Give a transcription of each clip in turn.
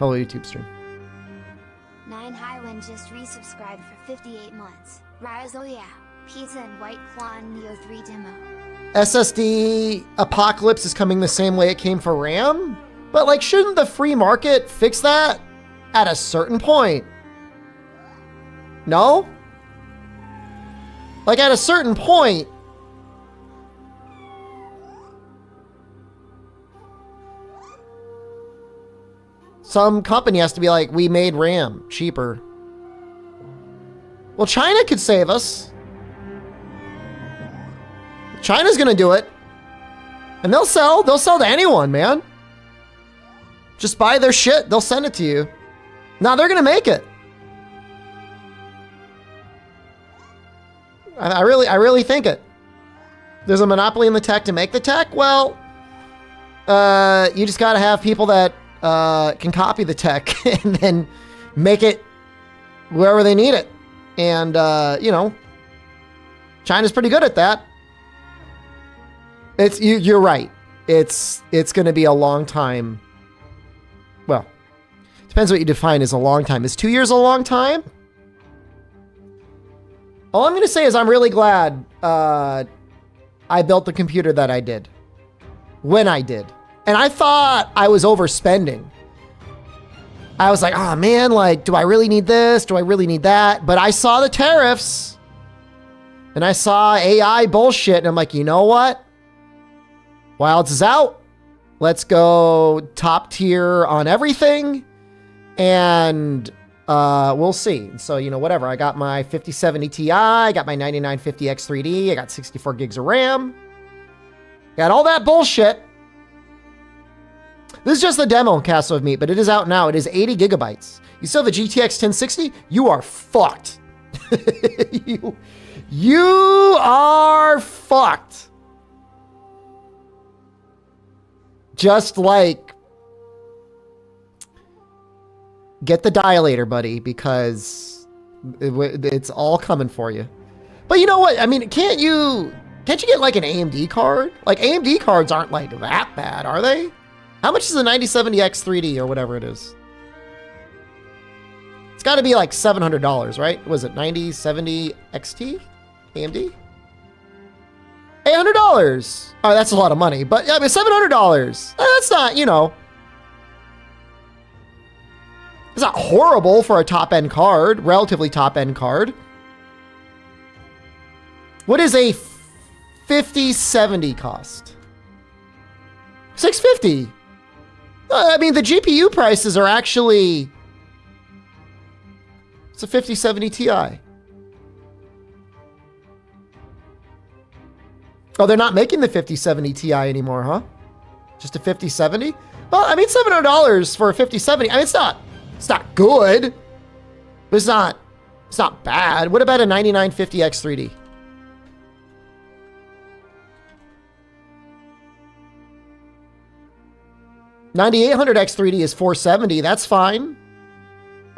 Hello, YouTube stream. 9 Highwind just resubscribed for 58 months. Rise, oh yeah. Pizza and White Claw and Nioh 3 demo. SSD apocalypse is coming the same way it came for RAM? But like, shouldn't the free market fix that at a certain point? No? Like at a certain point, some company has to be like, we made RAM cheaper. Well, China could save us. China's gonna do it. And they'll sell to anyone, man. Just buy their shit, they'll send it to you. Now they're gonna make it. I really think it. There's a monopoly in the tech to make the tech. Well, you just gotta have people that can copy the tech and then make it wherever they need it. And, you know, China's pretty good at that. You're right. It's going to be a long time. Well, depends what you define as a long time. Is 2 years a long time? All I'm going to say is I'm really glad I built the computer that I did when I did. And I thought I was overspending. I was like, oh man, like, do I really need this? Do I really need that? But I saw the tariffs and I saw AI bullshit. And I'm like, you know what? Wilds is out. Let's go top tier on everything. And we'll see. So, you know, whatever. I got my 5070 Ti. I got my 9950X3D. I got 64 gigs of RAM. Got all that bullshit. This is just the demo, Castle of Meat, but it is out now. It is 80 gigabytes. You still have the GTX 1060? You are fucked. you are fucked. Just like, get the dilator, buddy, because it's all coming for you. But you know what? I mean, can't you get like an AMD card? Like AMD cards aren't like that bad, are they? How much is a 9070X3D or whatever it is? It's got to be like $700, right? Was it 9070 XT? AMD? $800. Oh, that's a lot of money, but I mean, $700. That's not, you know, it's not horrible for a top-end card, relatively top-end card. What is a 5070 cost? $650. I mean, the GPU prices are actually, it's a 5070 Ti. Oh, they're not making the 5070 Ti anymore, huh? Just a 5070? Well, I mean, $700 for a 5070. I mean, it's not good, but it's not bad. What about a 9950X3D? $9800X3D is $470. That's fine.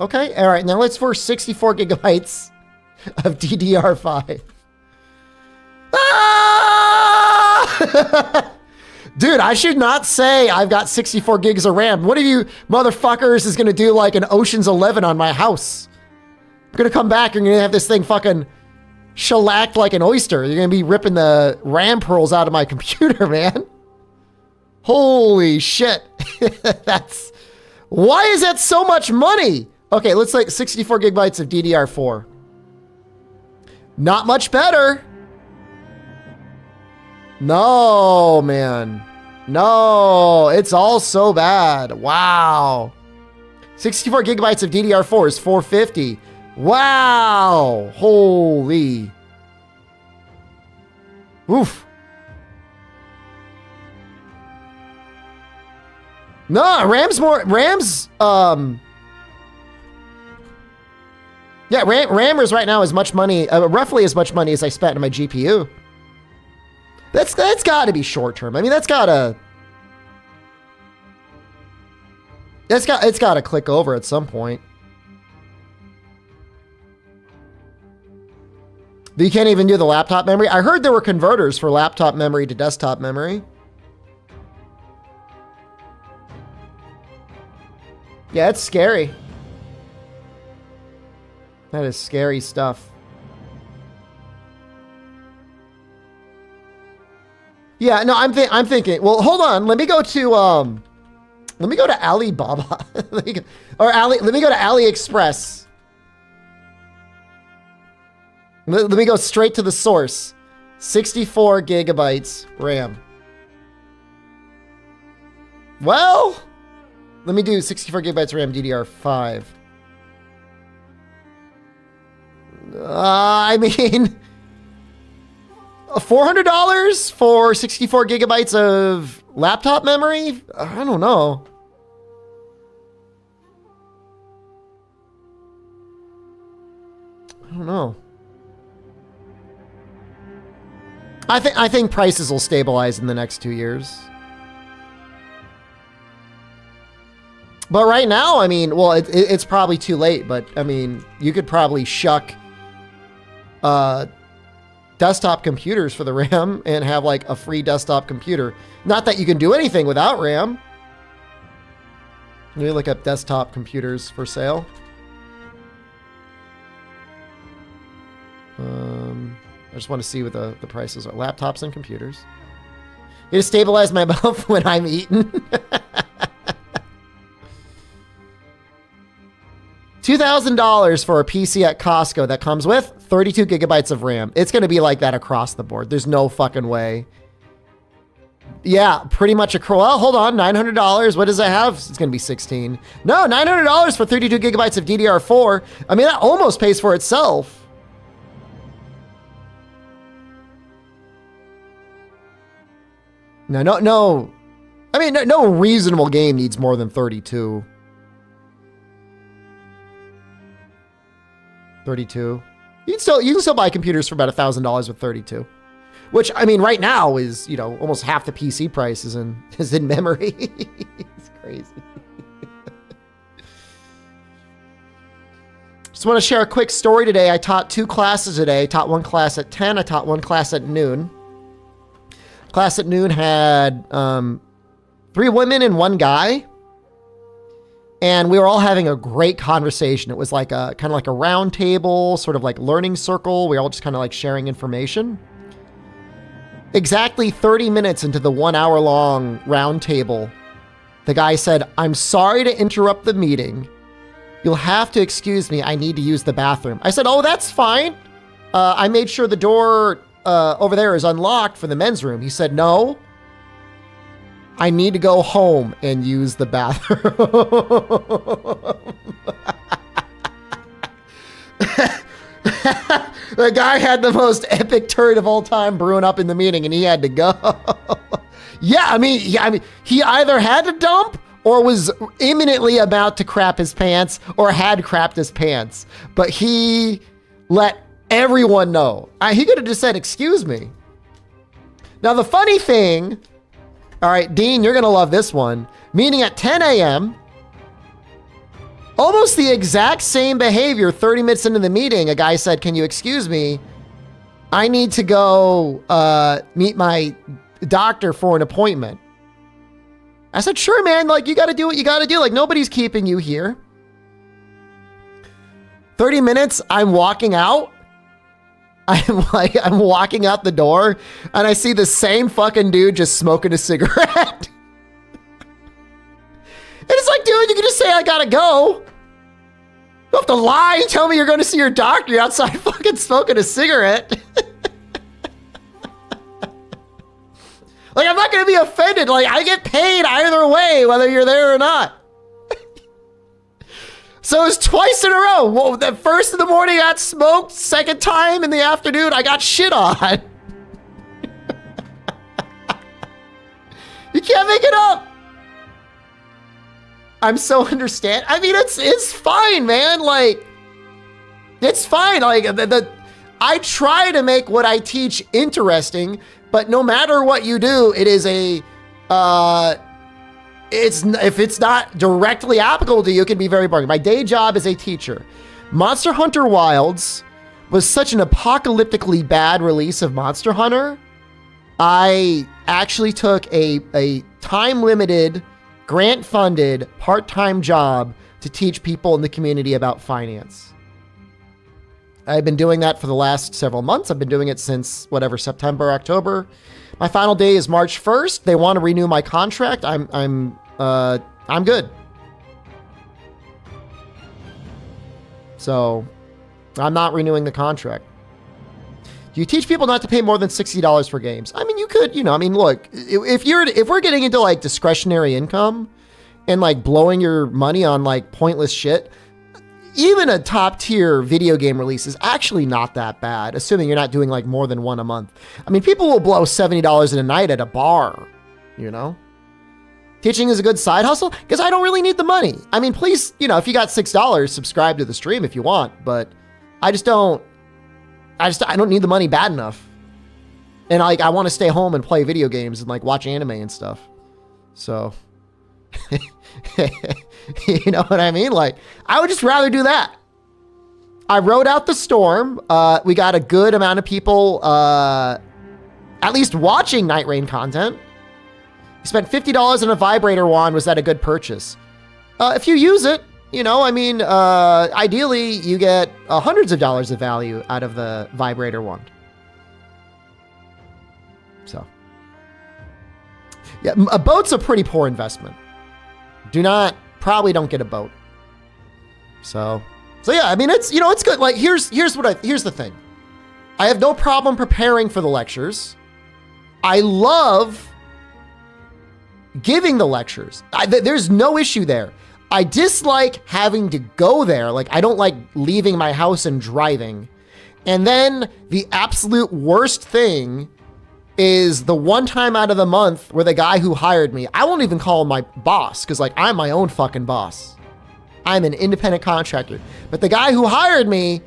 Okay. All right. Now let's for 64 gigabytes of DDR5. Ah! Dude, I should not say I've got 64 gigs of RAM. What of you motherfuckers is going to do like an Ocean's 11 on my house? I'm going to come back and you're going to have this thing fucking shellacked like an oyster. You're going to be ripping the RAM pearls out of my computer, man. Holy shit. Why is that so much money? Okay, let's like 64 gigabytes of DDR4. Not much better. No, man. No, it's all so bad. Wow. 64 gigabytes of DDR4 is $450. Wow. Holy. Oof. No, RAM's yeah, RAM is right now as much money, roughly as much money as I spent on my GPU. That's got to be short term. I mean, it's got to click over at some point. But you can't even do the laptop memory. I heard there were converters for laptop memory to desktop memory. Yeah, it's scary. That is scary stuff. Yeah, no, I'm thinking. Well, hold on. Let me go to Alibaba. Let me go to AliExpress. Let me go straight to the source. 64 gigabytes RAM. Well, let me do 64 gigabytes RAM DDR5. I mean, $400 for 64 gigabytes of laptop memory? I don't know. I don't know. I think prices will stabilize in the next 2 years. But right now, I mean, well, it's probably too late, but I mean, you could probably shuck desktop computers for the RAM and have like a free desktop computer. Not that you can do anything without RAM. Let me look up desktop computers for sale. I just want to see what the prices are. Laptops and computers. You to stabilize my mouth when I'm eating. $2,000 for a PC at Costco that comes with 32 gigabytes of RAM. It's going to be like that across the board. There's no fucking way. Yeah, pretty much well, hold on. $900. What does it have? It's going to be 16. No, $900 for 32 gigabytes of DDR4. I mean, that almost pays for itself. No. I mean, no reasonable game needs more than 32. 32. You can still buy computers for about $1,000 with 32, which I mean, right now is, you know, almost half the PC price is in memory. It's crazy. Just want to share a quick story today. I taught 2 classes today. I taught one class at 10. I taught one class at noon. Class at noon had 3 women and 1 guy. And we were all having a great conversation. It was like kind of like a round table, sort of like learning circle. We were all just kind of like sharing information. Exactly 30 minutes into the 1 hour long round table, the guy said, "I'm sorry to interrupt the meeting. You'll have to excuse me. I need to use the bathroom." I said, "Oh, that's fine. I made sure the door over there is unlocked for the men's room." He said, "No. I need to go home and use the bathroom." The guy had the most epic turd of all time brewing up in the meeting, and he had to go. I mean, he either had to dump or was imminently about to crap his pants or had crapped his pants. But he let everyone know. He could have just said, "Excuse me." Now, the funny thing, all right, Dean, you're going to love this one. Meeting at 10 a.m., almost the exact same behavior 30 minutes into the meeting. A guy said, "Can you excuse me? I need to go meet my doctor for an appointment." I said, "Sure, man. Like, you got to do what you got to do. Like, nobody's keeping you here." 30 minutes, I'm walking out. I'm walking out the door and I see the same fucking dude just smoking a cigarette. And it's like, dude, you can just say, "I gotta go." You don't have to lie and tell me you're going to see your doctor. You're outside fucking smoking a cigarette. Like, I'm not going to be offended. Like, I get paid either way, whether you're there or not. So it was twice in a row. Well, the first in the morning I got smoked. Second time in the afternoon I got shit on. You can't make it up. I'm so understand. I mean, it's fine, man. Like, it's fine. Like, I try to make what I teach interesting, but no matter what you do, it is a if it's not directly applicable to you, it can be very boring. My day job is a teacher. Monster Hunter Wilds was such an apocalyptically bad release of Monster Hunter. I actually took a time-limited, grant-funded, part-time job to teach people in the community about finance. I've been doing that for the last several months. I've been doing it since whatever, September, October. My final day is March 1st. They want to renew my contract. I'm good. So I'm not renewing the contract. Do you teach people not to pay more than $60 for games? I mean, you could, look, if we're getting into like discretionary income and like blowing your money on like pointless shit, even a top tier video game release is actually not that bad, assuming you're not doing like more than one a month. I mean, people will blow $70 in a night at a bar, Teaching is a good side hustle because I don't really need the money. I mean, please, if you got $6, subscribe to the stream if you want, but I don't need the money bad enough. And like, I want to stay home and play video games and like watch anime and stuff. So, you know what I mean? Like, I would just rather do that. I rode out the storm. We got a good amount of people, at least watching Night Rain content. You spent $50 on a vibrator wand. Was that a good purchase? If you use it, ideally you get hundreds of dollars of value out of the vibrator wand. So, yeah, a boat's a pretty poor investment. Probably don't get a boat. So yeah, I mean, it's good. Like, here's the thing. I have no problem preparing for the lectures. I love giving the lectures. There's no issue there. I dislike having to go there. Like, I don't like leaving my house and driving. And then the absolute worst thing is the one time out of the month where the guy who hired me, I won't even call him my boss because like I'm my own fucking boss. I'm an independent contractor. But the guy who hired me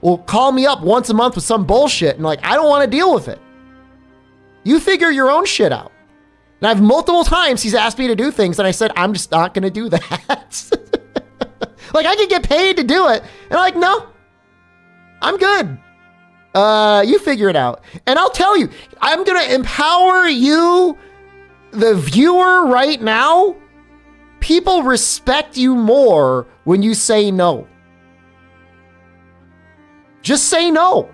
will call me up once a month with some bullshit and like, I don't want to deal with it. You figure your own shit out. And I've multiple times he's asked me to do things and I said, I'm just not going to do that. Like, I could get paid to do it. And I'm like, no, I'm good. You figure it out. And I'll tell you, I'm going to empower you, the viewer right now. People respect you more when you say no. Just say no.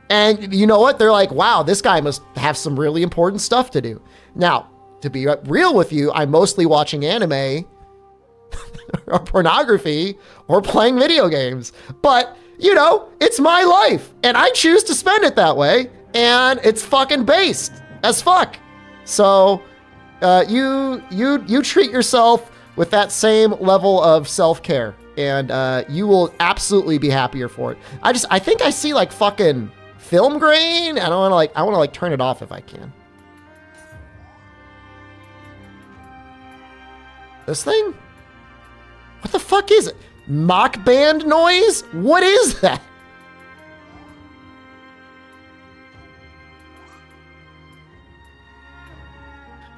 And you know what? They're like, wow, this guy must have some really important stuff to do. Now, to be real with you, I'm mostly watching anime or pornography or playing video games. But, it's my life and I choose to spend it that way. And it's fucking based as fuck. So you treat yourself with that same level of self-care and you will absolutely be happier for it. I think I see like fucking film grain. I want to turn it off if I can. This thing? What the fuck is it? Mock band noise? What is that?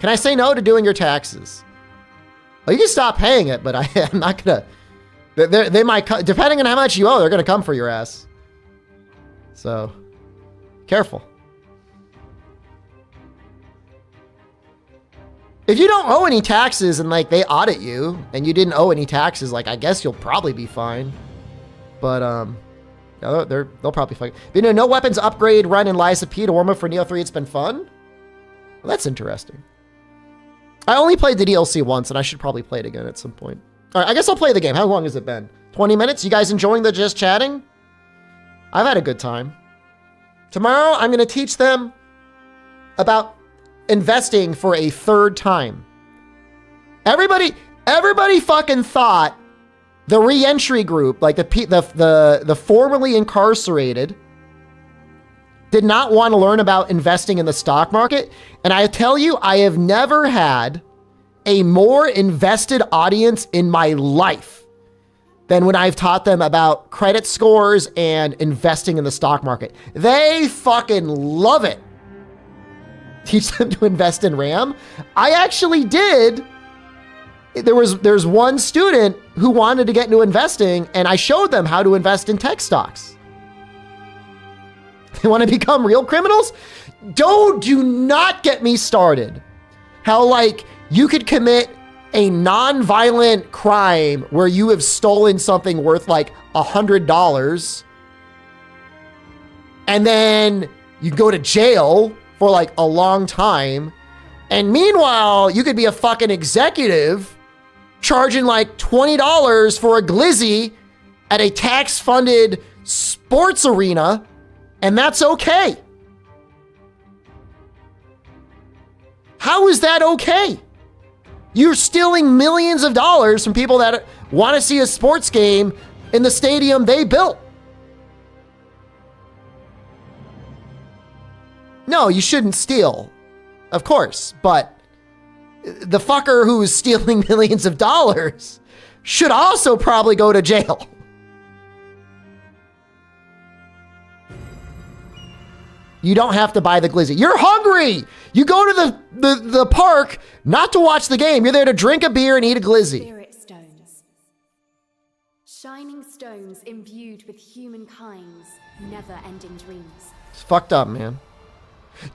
Can I say no to doing your taxes? Well, you can stop paying it, but I'm not gonna. They might, depending on how much you owe, they're gonna come for your ass. So, careful. If you don't owe any taxes and like they audit you and you didn't owe any taxes, like I guess you'll probably be fine. But no, they'll probably fight. No weapons upgrade run in Lies of P to warm up for Nioh 3. It's been fun. Well, that's interesting. I only played the DLC once and I should probably play it again at some point. All right, I guess I'll play the game. How long has it been? 20 minutes? You guys enjoying the just chatting? I've had a good time. Tomorrow I'm going to teach them about investing for a third time. Everybody fucking thought the re-entry group, like the formerly incarcerated, did not want to learn about investing in the stock market. And I tell you, I have never had a more invested audience in my life than when I've taught them about credit scores and investing in the stock market. They fucking love it. Teach them to invest in RAM. I actually did. There's one student who wanted to get into investing and I showed them how to invest in tech stocks. They want to become real criminals? Do not get me started. How like you could commit a non-violent crime where you have stolen something worth like $100 and then you go to jail for like a long time. And meanwhile, you could be a fucking executive charging like $20 for a glizzy at a tax-funded sports arena, and that's okay. How is that okay? You're stealing millions of dollars from people that want to see a sports game in the stadium they built. No, you shouldn't steal, of course, but the fucker who is stealing millions of dollars should also probably go to jail. You don't have to buy the glizzy. You're hungry. You go to the park not to watch the game. You're there to drink a beer and eat a glizzy. Spirit stones. Shining stones imbued with humankind's never-ending dreams. It's fucked up, man.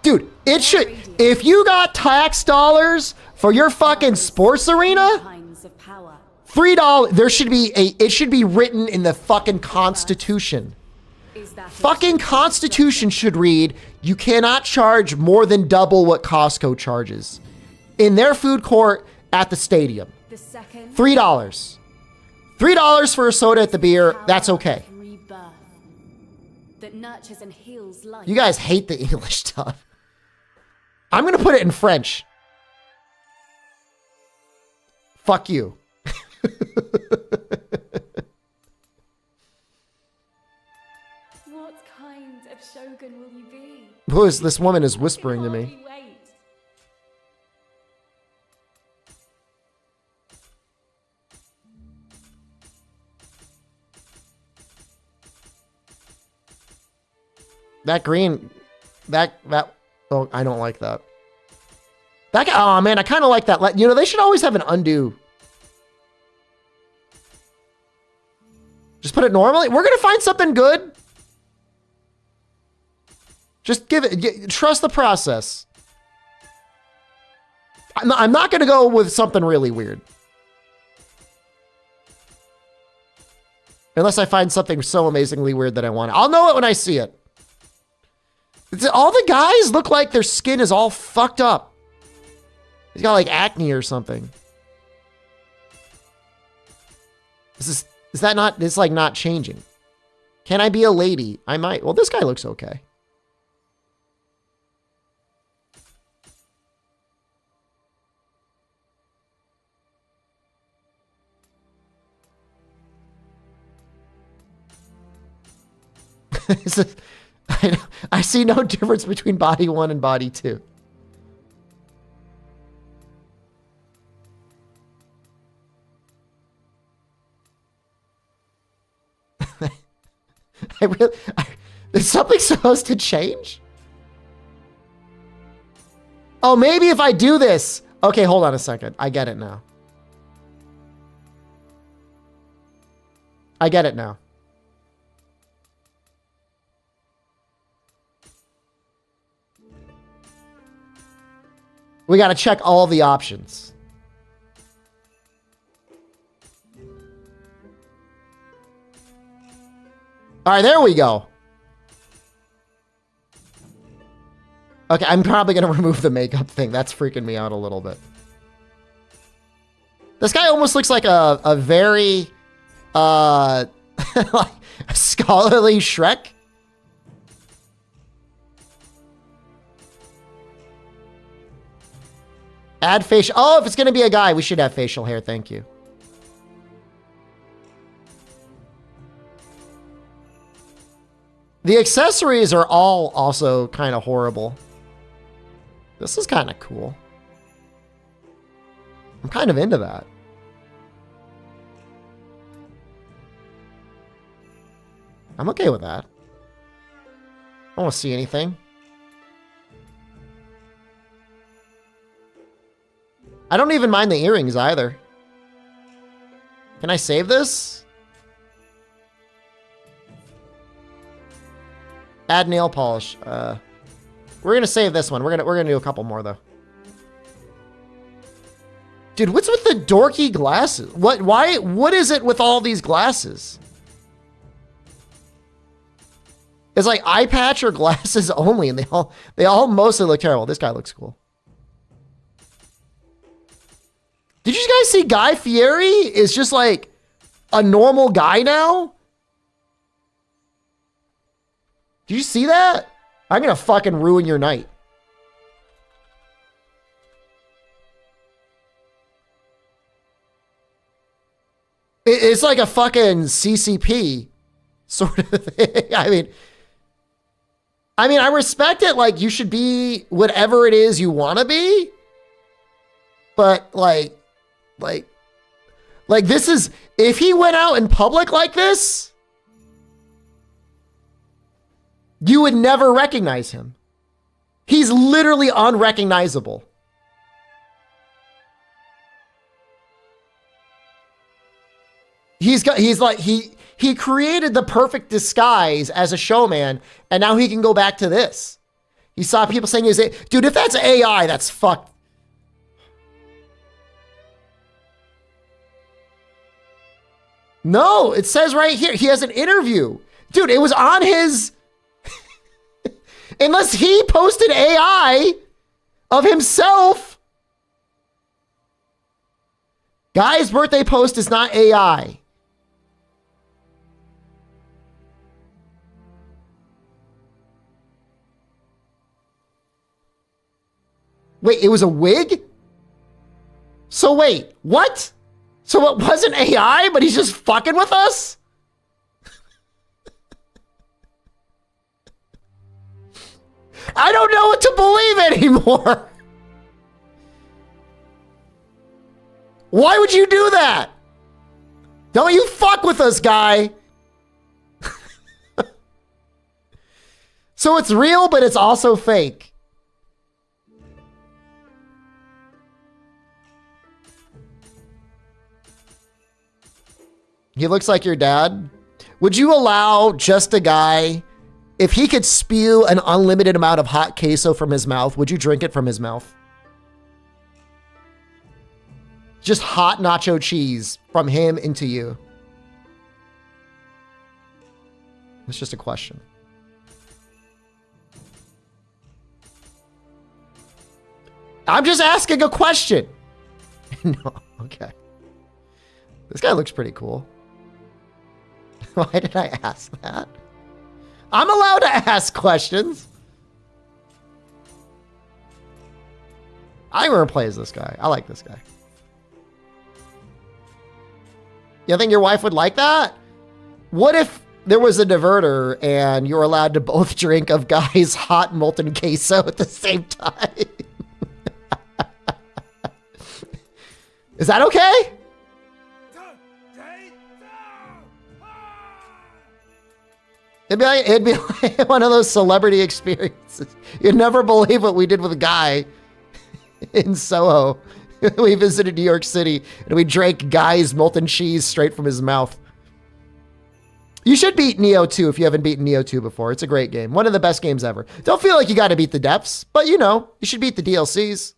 Dude, it should, if you got tax dollars for your fucking sports arena, $3, there should be it should be written in the fucking Constitution. Fucking Constitution should read, you cannot charge more than double what Costco charges in their food court at the stadium. $3. $3 for a soda at the beer, that's okay. You guys hate the English stuff. I'm gonna put it in French. Fuck you. What kind of shogun will you be? Who is this woman is whispering to me? That green, that, oh, I don't like that. That guy, oh man, I kind of like that. You know, they should always have an undo. Just put it normally. We're going to find something good. Just give it, trust the process. I'm not going to go with something really weird. Unless I find something so amazingly weird that I want it. I'll know it when I see it. All the guys look like their skin is all fucked up. He's got like acne or something. Is that not, it's like not changing. Can I be a lady? I might. Well, this guy looks okay. I see no difference between body 1 and body 2. Is something supposed to change? Oh, maybe if I do this. Okay, hold on a second. I get it now. I get it now. We got to check all the options. All right, there we go. Okay, I'm probably going to remove the makeup thing. That's freaking me out a little bit. This guy almost looks like a very like scholarly Shrek. Add facial. Oh, if it's going to be a guy, we should have facial hair. Thank you. The accessories are all also kind of horrible. This is kind of cool. I'm kind of into that. I'm okay with that. I don't want to see anything. I don't even mind the earrings either. Can I save this? Add nail polish. We're gonna save this one. We're gonna do a couple more though. Dude, what's with the dorky glasses? What is it with all these glasses? It's like eye patch or glasses only, and they all mostly look terrible. This guy looks cool. Did you guys see Guy Fieri is just like a normal guy now? Did you see that? I'm gonna fucking ruin your night. It's like a fucking CCP sort of thing. I mean, I respect it. Like, you should be whatever it is you want to be. But like this is, if he went out in public like this, you would never recognize him. He's literally unrecognizable. He created the perfect disguise as a showman, and now he can go back to this. He saw people saying, dude, if that's AI, that's fucked. No, it says right here, he has an interview. Dude, it was on his, unless he posted AI of himself. Guy's birthday post is not AI. Wait, it was a wig? So wait, what? So it wasn't AI, but he's just fucking with us? I don't know what to believe anymore. Why would you do that? Don't you fuck with us, guy. So it's real, but it's also fake. He looks like your dad. Would you allow just a guy, if he could spew an unlimited amount of hot queso from his mouth, would you drink it from his mouth? Just hot nacho cheese from him into you. It's just a question. I'm just asking a question. No, okay. This guy looks pretty cool. Why did I ask that? I'm allowed to ask questions. I'm gonna play as this guy. I like this guy. You think your wife would like that? What if there was a diverter and you were allowed to both drink of Guy's hot molten queso at the same time? Is that okay? It'd be like one of those celebrity experiences. You'd never believe what we did with a guy in Soho. We visited New York City and we drank Guy's molten cheese straight from his mouth. You should beat Nioh 2 if you haven't beaten Nioh 2 before. It's a great game. One of the best games ever. Don't feel like you got to beat the depths, but you know, you should beat the DLCs.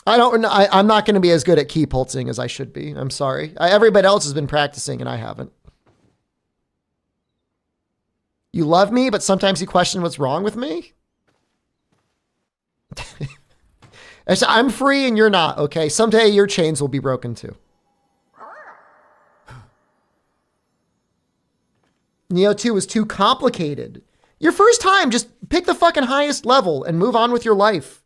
I'm not going to be as good at key pulsing as I should be. I'm sorry. Everybody else has been practicing and I haven't. You love me, but sometimes you question what's wrong with me? I'm free and you're not, okay? Someday your chains will be broken too. Nioh 2 is too complicated. Your first time, just pick the fucking highest level and move on with your life.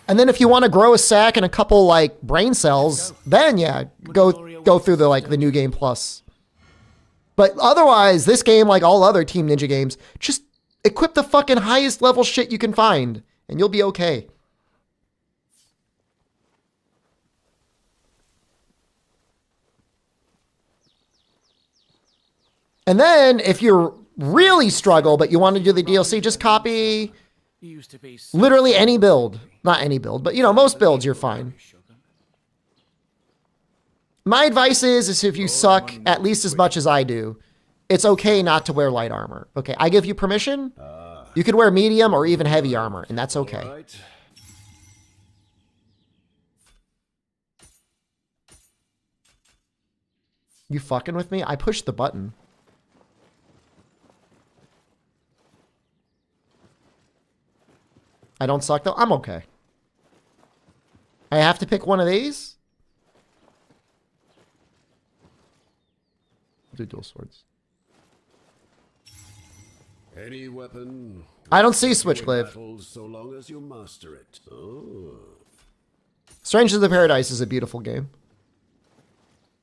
And then if you want to grow a sack and a couple like brain cells, then yeah, go through the New Game Plus. But otherwise, this game, like all other Team Ninja games, just equip the fucking highest level shit you can find and you'll be okay. And then if you really struggle, but you want to do the DLC, just copy literally any build. Not any build, but you know, most builds you're fine. My advice is if you suck at least as much as I do, it's okay not to wear light armor. Okay, I give you permission. You could wear medium or even heavy armor, and that's okay. Right. You fucking with me? I pushed the button. I don't suck though. I'm okay. I have to pick one of these? Do dual swords. Any weapon. I don't see Switchclave. Battles so long as you master it. Oh. Strange of the Paradise is a beautiful game.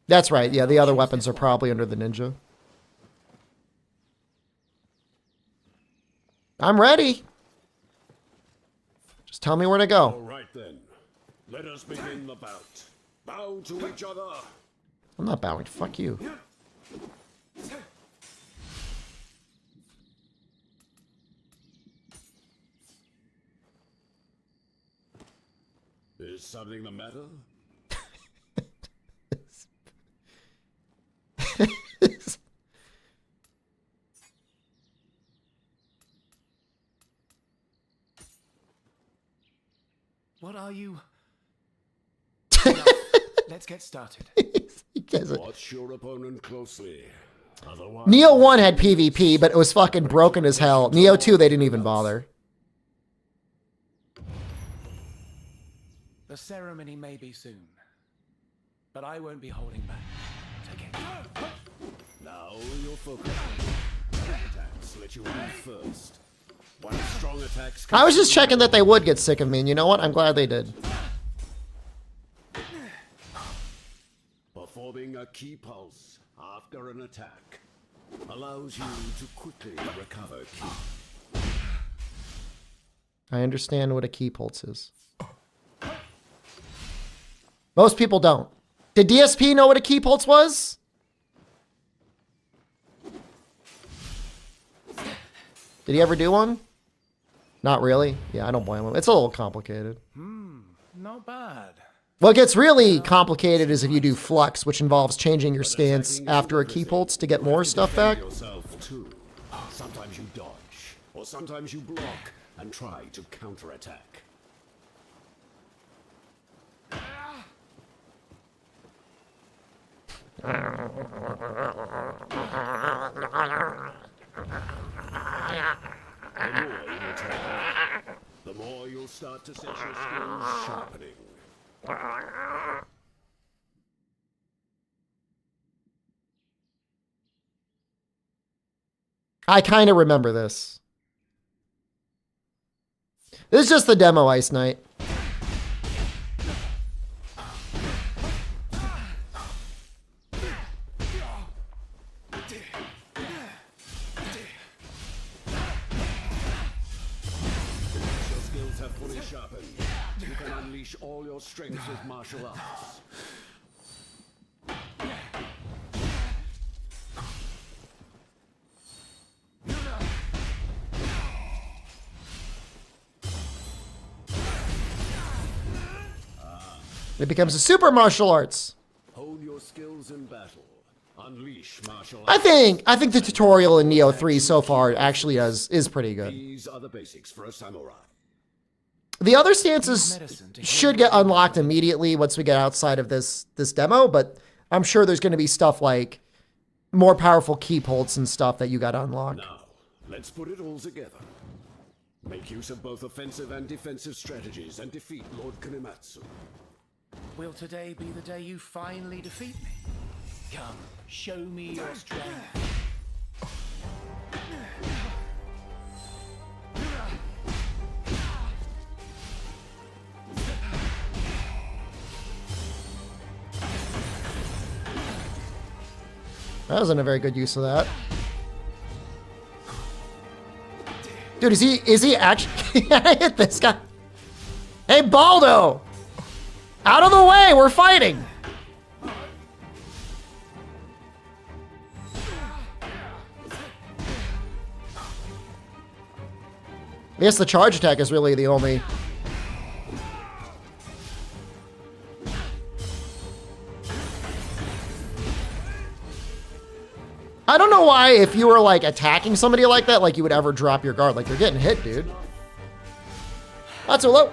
That's right. Yeah, the other weapons are probably under the ninja. I'm ready. Just tell me where to All go. right then. Let us begin the bout. Bow to each other. I'm not bowing. Fuck you. Is something the matter? What are you? Let's get started. He doesn't. Watch your opponent closely. Otherwise, Nioh 1 had PvP, but it was fucking broken as hell. Nioh 2, they didn't even bother. The ceremony may be soon, but I won't be holding back. Take it. now you're focused. Attacks let you move first. One strong attacks. I was just checking that they would get sick of me, and you know what? I'm glad they did. Performing a key pulse after an attack allows you to quickly recover ki. I understand what a key pulse is. Most people don't. Did DSP know what a key pulse was? Did he ever do one? Not really. Yeah, I don't blame him. It's a little complicated. Not bad. What gets really complicated is if you do flux, which involves changing your stance after a key pulse to get more stuff back. Yourself too. Sometimes you dodge, or sometimes you block and try to counterattack. The more you attack, the more you'll start to set your skills sharpening. I kind of remember this. This is just the demo Ice Knight. Your skills have fully sharpened. You can unleash all your strengths with martial arts. It becomes a super martial arts. Hone your skills in battle. Unleash martial I arts. think the tutorial in Nioh 3 so far actually is pretty good. These are the basics for a samurai. The other stances should get unlocked immediately once we get outside of this demo, but I'm sure there's going to be stuff like more powerful key pulse and stuff that you got to unlock. Now, let's put it all together. Make use of both offensive and defensive strategies and defeat Lord Kanematsu. Will today be the day you finally defeat me? Come, show me your strength. That wasn't a very good use of that. Dude, is he actually I hit this guy? Hey, Baldo! Out of the way, we're fighting! I guess the charge attack is really the only... I don't know why if you were like attacking somebody like that, like you would ever drop your guard. Like you're getting hit, dude. That's so low.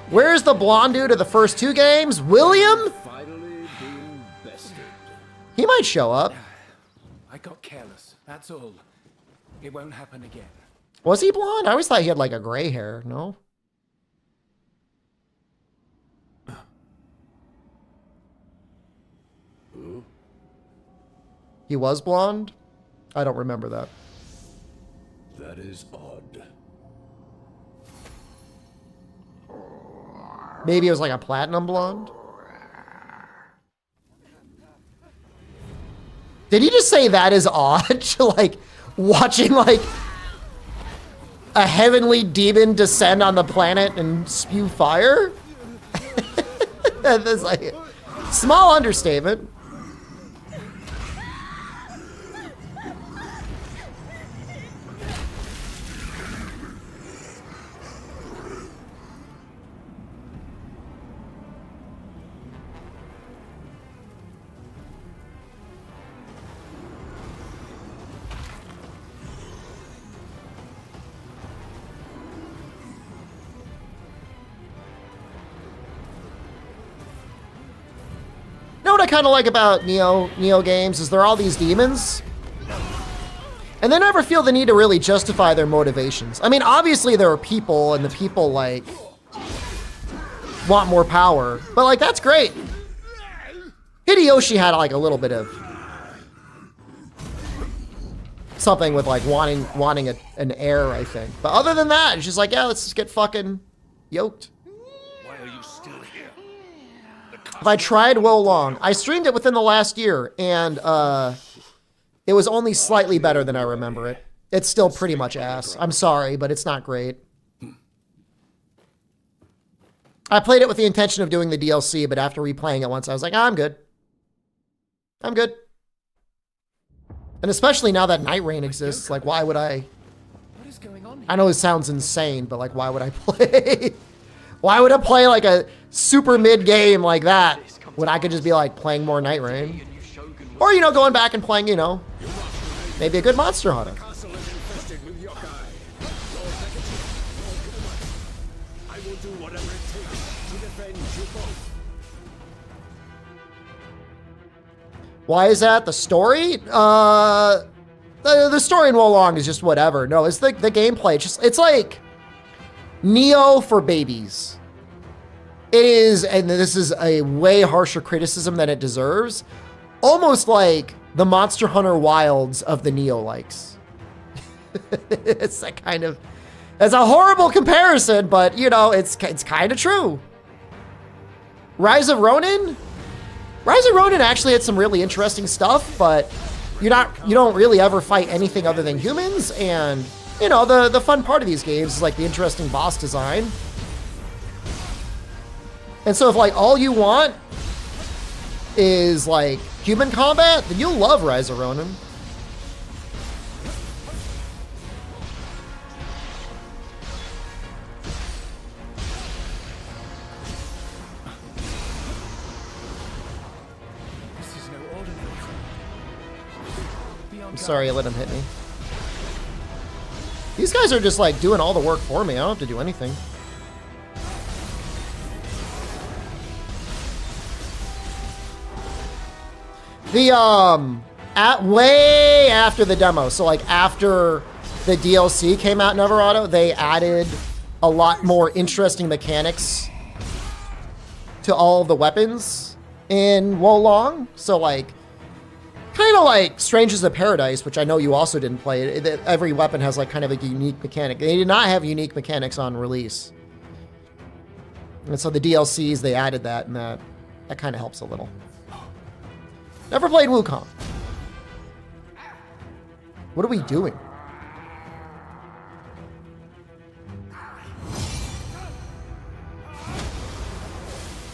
Where's the blonde dude of the first 2 games? William? Finally being bested. He might show up. I got careless, that's all. It won't happen again. Was he blonde? I always thought he had like a gray hair. No? He was blonde? I don't remember that. That is odd. Maybe it was like a platinum blonde? Did he just say that is odd? Like watching like a heavenly demon descend on the planet and spew fire? That's like small understatement. You know what I kind of like about Nioh games is there are all these demons, and they never feel the need to really justify their motivations. I mean, obviously there are people, and the people like want more power, but like that's great. Hideyoshi had like a little bit of something with like wanting an heir, I think. But other than that, it's just like, yeah, let's just get fucking yoked. Why are you still here? If I tried Wo Long, I streamed it within the last year, and it was only slightly better than I remember it. It's still pretty much ass. I'm sorry, but it's not great. I played it with the intention of doing the DLC, but after replaying it once, I was like, I'm good. I'm good. And especially now that Night Rain exists, like, why would I? What is going on here? I know it sounds insane, but like, why would I play? Why would I play like a super mid game like that when I could just be like playing more Night Rain? Or, you know, going back and playing, you know, maybe a good Monster Hunter. Castle is infested with yokai. Lord Negative, Lord Kumai. I will do whatever it takes to defend you both. Why is that? The story? The story in Wo Long is just whatever. No, it's the gameplay. It's like Nioh for babies. It is, and this is a way harsher criticism than it deserves, almost like the Monster Hunter Wilds of the Nioh likes. It's that kind of, it's a horrible comparison, but you know, it's kind of true. Rise of Ronin? Rise of Ronin actually had some really interesting stuff, but you don't really ever fight anything other than humans, and you know, the fun part of these games is like the interesting boss design. And so if like all you want is like human combat, then you'll love Rise of Ronin. This is no ordinary thing. I'm sorry I let him hit me. These guys are just like doing all the work for me. I don't have to do anything. The way after the demo, so like after the DLC came out in Everauto, they added a lot more interesting mechanics to all of the weapons in Wo Long. So like, kind of like Strangers of Paradise, which I know you also didn't play. Every weapon has like kind of a unique mechanic. They did not have unique mechanics on release. And so the DLCs, they added that, and that kind of helps a little. Never played Wukong. What are we doing?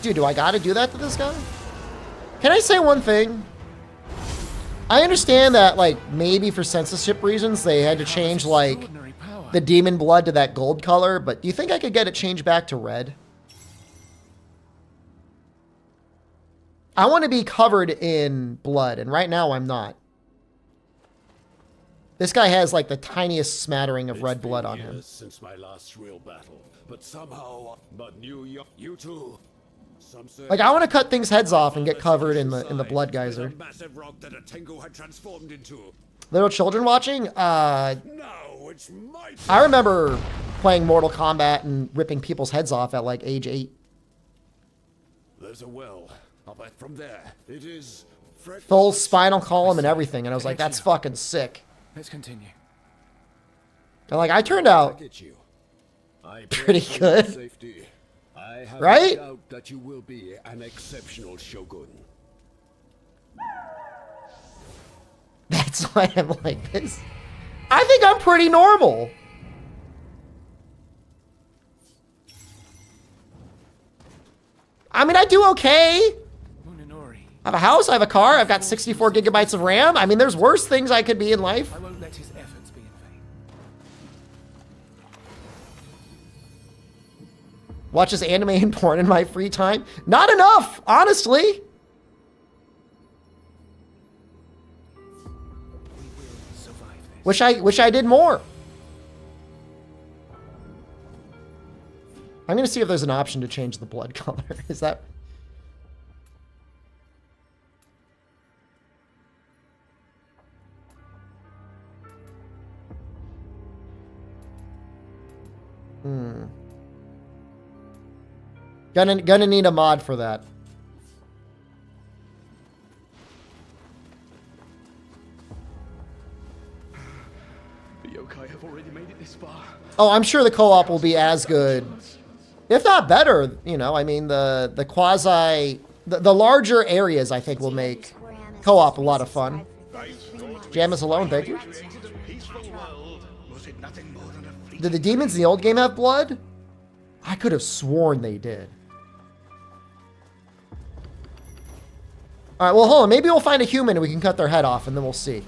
Dude, do I gotta do that to this guy? Can I say one thing? I understand that, like, maybe for censorship reasons, they had to change, like, the demon blood to that gold color, but do you think I could get it changed back to red? I want to be covered in blood, and right now I'm not. This guy has like the tiniest smattering of It's red been blood on him. years since my last real battle, but somehow, you too. Some say Like I want to cut things heads off and get covered in the blood geyser. a massive rock that a Tengu had transformed into. Little children watching? Now it's my turn. I remember playing Mortal Kombat and ripping people's heads off at like age 8. There's a well. But from there, it is Full spinal column and everything, and I was like, that's fucking sick. Let's continue. And like I turned out Get you. I pretty pray for your good. Safety. I have Right? no doubt that you will be an exceptional shogun. That's why I'm like this. I think I'm pretty normal. I mean, I do okay. Munenori, I have a house, I have a car, I've got 64 gigabytes of RAM. I mean, there's worse things I could be in life. I won't let his efforts be in vain. Watches anime and porn in my free time. Not enough, honestly. We will survive this. Wish I did more. I'm gonna see if there's an option to change the blood color. Is that? Gonna need a mod for that. The yokai have already made it this far. Oh, I'm sure the co-op will be as good, if not better. You know, I mean the quasi, the larger areas I think will make co-op a lot of fun. Jam is alone, thank you. Created a peaceful world. Was it nothing more than a fleeting Did the demons in the old game have blood? I could have sworn they did. All right, well, hold on. Maybe we'll find a human and we can cut their head off, and then we'll see.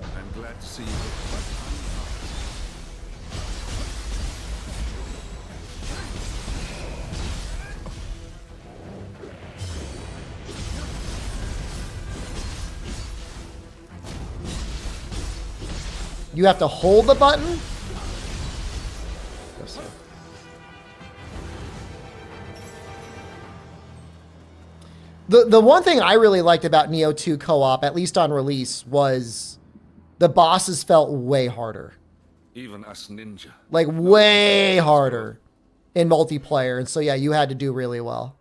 I'm glad to see you. You have to hold the button? Yes, sir. The one thing I really liked about Nioh 2 co-op, at least on release, was the bosses felt way harder. Even us ninja. Like, way harder in multiplayer. And so, yeah, you had to do really well.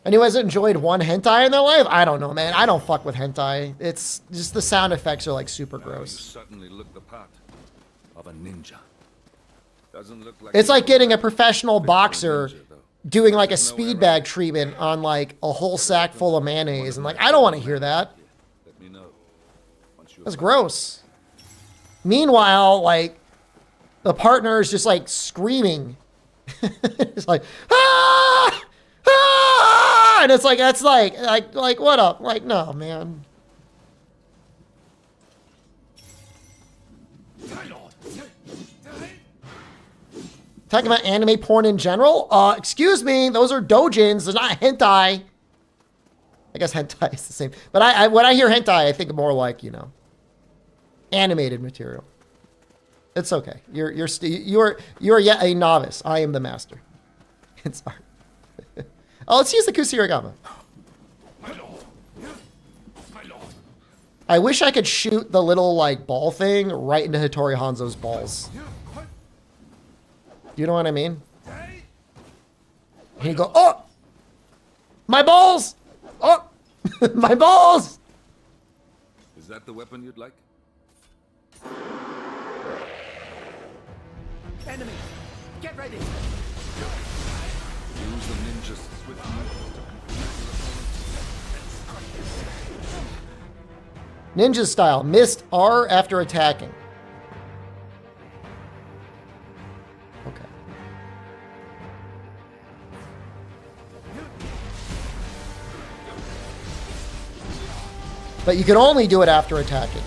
Anyone has enjoyed one hentai in their life? I don't know, man. I don't fuck with hentai. It's just the sound effects are like super You gross. certainly look the part of a ninja. Doesn't look like It's like getting a professional boxer ninja, though. doing like a speed bag treatment on like a whole sack full of mayonnaise. And like, I don't want to hear that. Let me know. Once you're That's gross. Meanwhile, like, the partner is just like screaming. It's like, ah! Ah! And it's like, that's like, what up? Like, no, man. Talking about anime porn in general? Excuse me, those are doujins, they're not hentai. I guess hentai is the same. But when I hear hentai, I think more like, you know, animated material. It's okay. You're yet a novice. I am the master. It's art. Oh, let's use the Kusarigama. I wish I could shoot the little like ball thing right into Hattori Hanzo's balls. You know what I mean? And you go, oh, my balls, oh, my balls. Is that the weapon you'd like? Enemy, get ready. Use the ninja's swift movement to Ninja style, missed R after attacking. Okay. But you can only do it after attacking.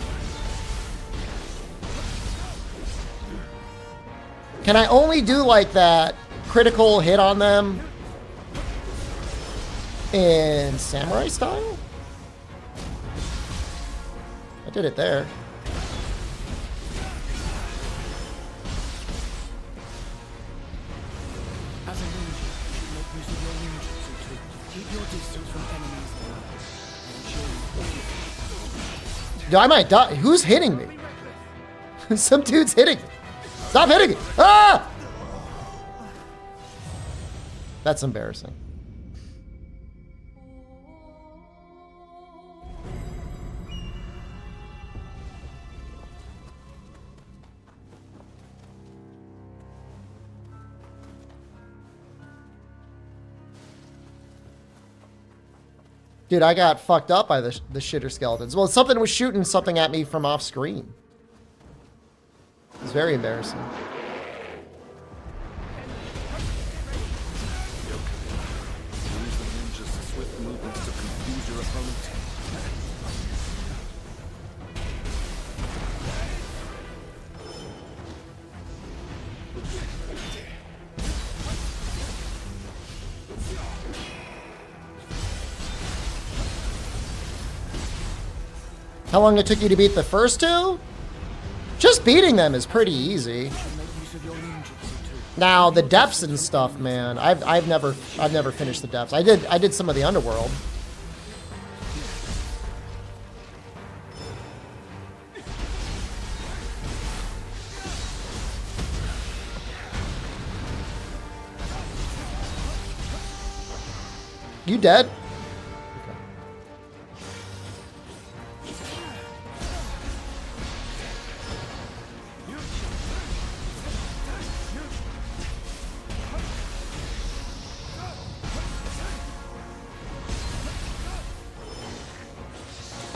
Can I only do like that critical hit on them in samurai style. I did it there. As a ninja, you should make use of your ninjutsu to keep your distance from enemies and Dude, I might die. Who's hitting me? Some dude's hitting me. Stop hitting me. Ah! That's embarrassing. Dude, I got fucked up by the shitter skeletons. Well, something was shooting something at me from off screen. It's very embarrassing. Use the ninja's swift movements to confuse your opponent. How long it took you to beat the first two? Just beating them is pretty easy. Now the depths and stuff, man. I've never finished the depths. I did some of the underworld. You dead?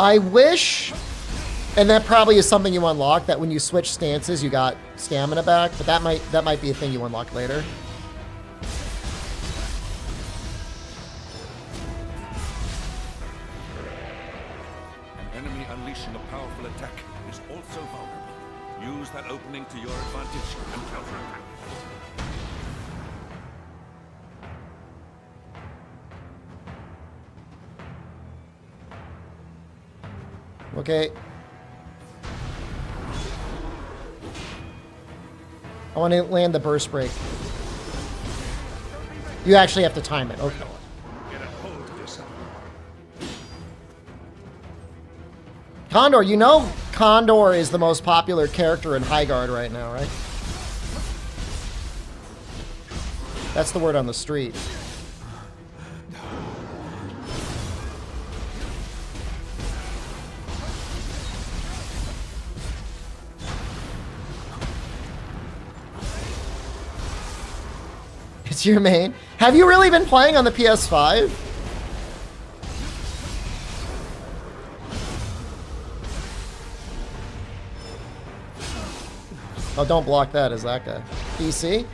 I wish, and that probably is something you unlock, that when you switch stances you got stamina back, but that might be a thing you unlock later. An enemy unleashing a powerful attack is also vulnerable. Use that opening to your advantage and counterattack. Okay. I want to land the burst break. You actually have to time it. Okay. Get a hold of yourself. Condor, you know Condor is the most popular character in High Guard right now, right? That's the word on the street. It's your main. Have you really been playing on the PS5? Oh, don't block that. Is that guy? PC?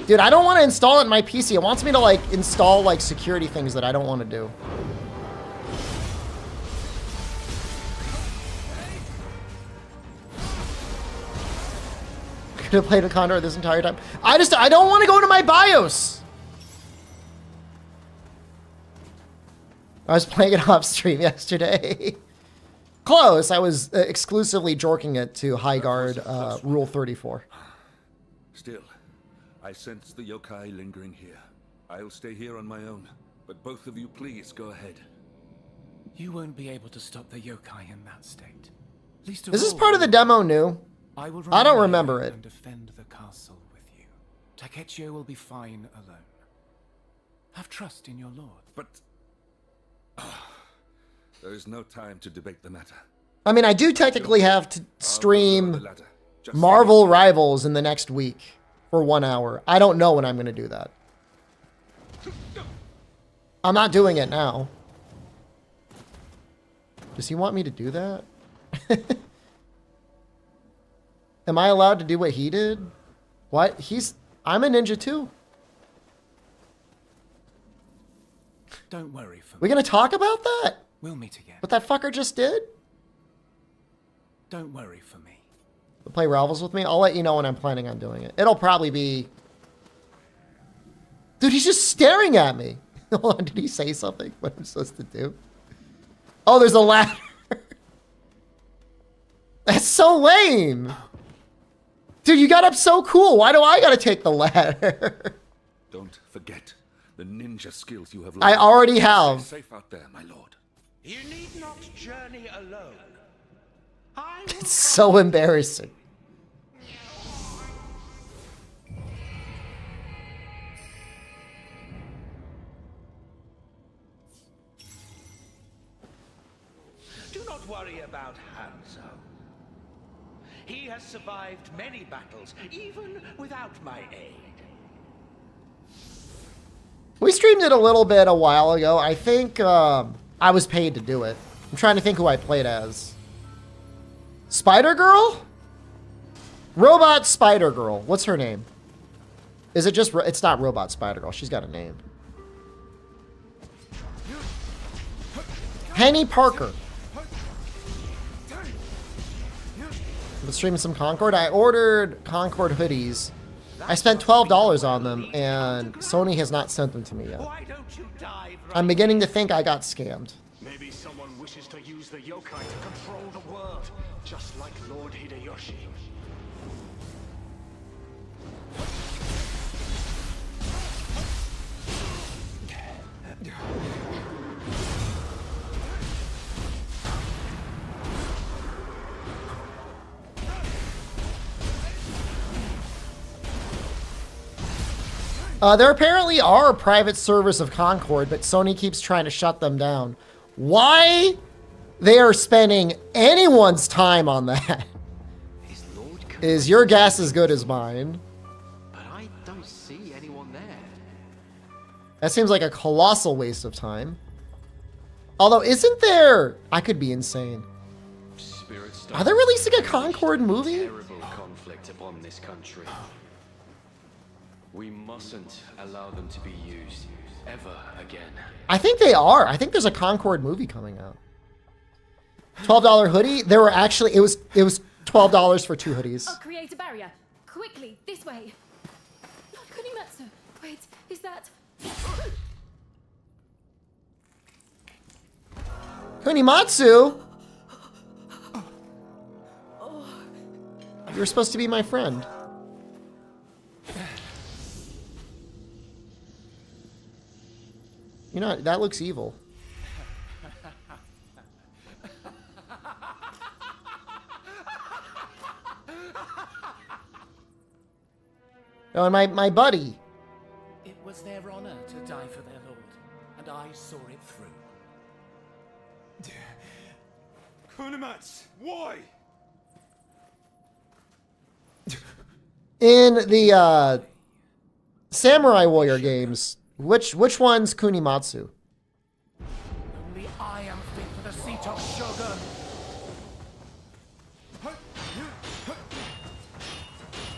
Dude, I don't want to install it in my PC. It wants me to, like, install, like, security things that I don't want to do. Could have played a Condor this entire time. I don't want to go to my BIOS. I was playing it off stream yesterday. Close. I was exclusively jorking it to High Guard Rule 34. Still, I sense the yokai lingering here. I'll stay here on my own, but both of you please go ahead. You won't be able to stop the yokai in that state. Least Is this part of the demo new? I don't remember it. And defend the castle with you. Takechio will be fine alone. Have trust in your lord. But there is no time to debate the matter. I mean, I do technically have to I'll go up the stream ladder. Just Marvel Rivals in the next week for 1 hour. I don't know when I'm going to do that. I'm not doing it now. Does he want me to do that? Am I allowed to do what he did? What? I'm a ninja too. Don't worry for We me. gonna talk about that? We'll meet again. What that fucker just did? Don't worry for me. Play Rivals with me? I'll let you know when I'm planning on doing it. It'll probably be... Dude, he's just staring at me. Hold on, did he say something? What I'm supposed to do? Oh, there's a ladder. That's so lame. Dude, you got up so cool. Why do I gotta take the ladder? Don't forget the ninja skills you have I learned. already have. Stay safe out there, my lord. You need not journey alone. I will It's so embarrassing. Do not worry about Hanzo. He has survived many battles, even without my aid. We streamed it a little bit a while ago. I think I was paid to do it. I'm trying to think who I played as. Spider Girl? Robot Spider Girl. What's her name? Is it just... It's not Robot Spider Girl. She's got a name. Henny Parker. I'm streaming some Concord. I ordered Concord hoodies. I spent $12 on them, and Sony has not sent them to me yet. Why don't you dive right I'm beginning to think I got scammed. Maybe someone wishes to use the yokai to control the world, just like Lord Hideyoshi. There apparently are a private service of Concord, but Sony keeps trying to shut them down. Why they are spending anyone's time on that is your guess as good as mine. But I don't see anyone there. That seems like a colossal waste of time. Although, isn't there... I could be insane. Are they releasing a Concord movie? Terrible conflict upon this country. We mustn't allow them to be used ever again. I think they are. I think there's a Concord movie coming out. $12 hoodie. There were actually... It was $12 for 2 hoodies. I'll create a barrier. Quickly, this way. Not Kunimatsu. Wait, is that... Kunimatsu? You were supposed to be my friend. You know, that looks evil. Oh, and my buddy. It was their honor to die for their lord, and I saw it through. Kunimatsu, why? In the Samurai Warrior games, which one's Kunimatsu? Only I am fit for the seat of Shogun.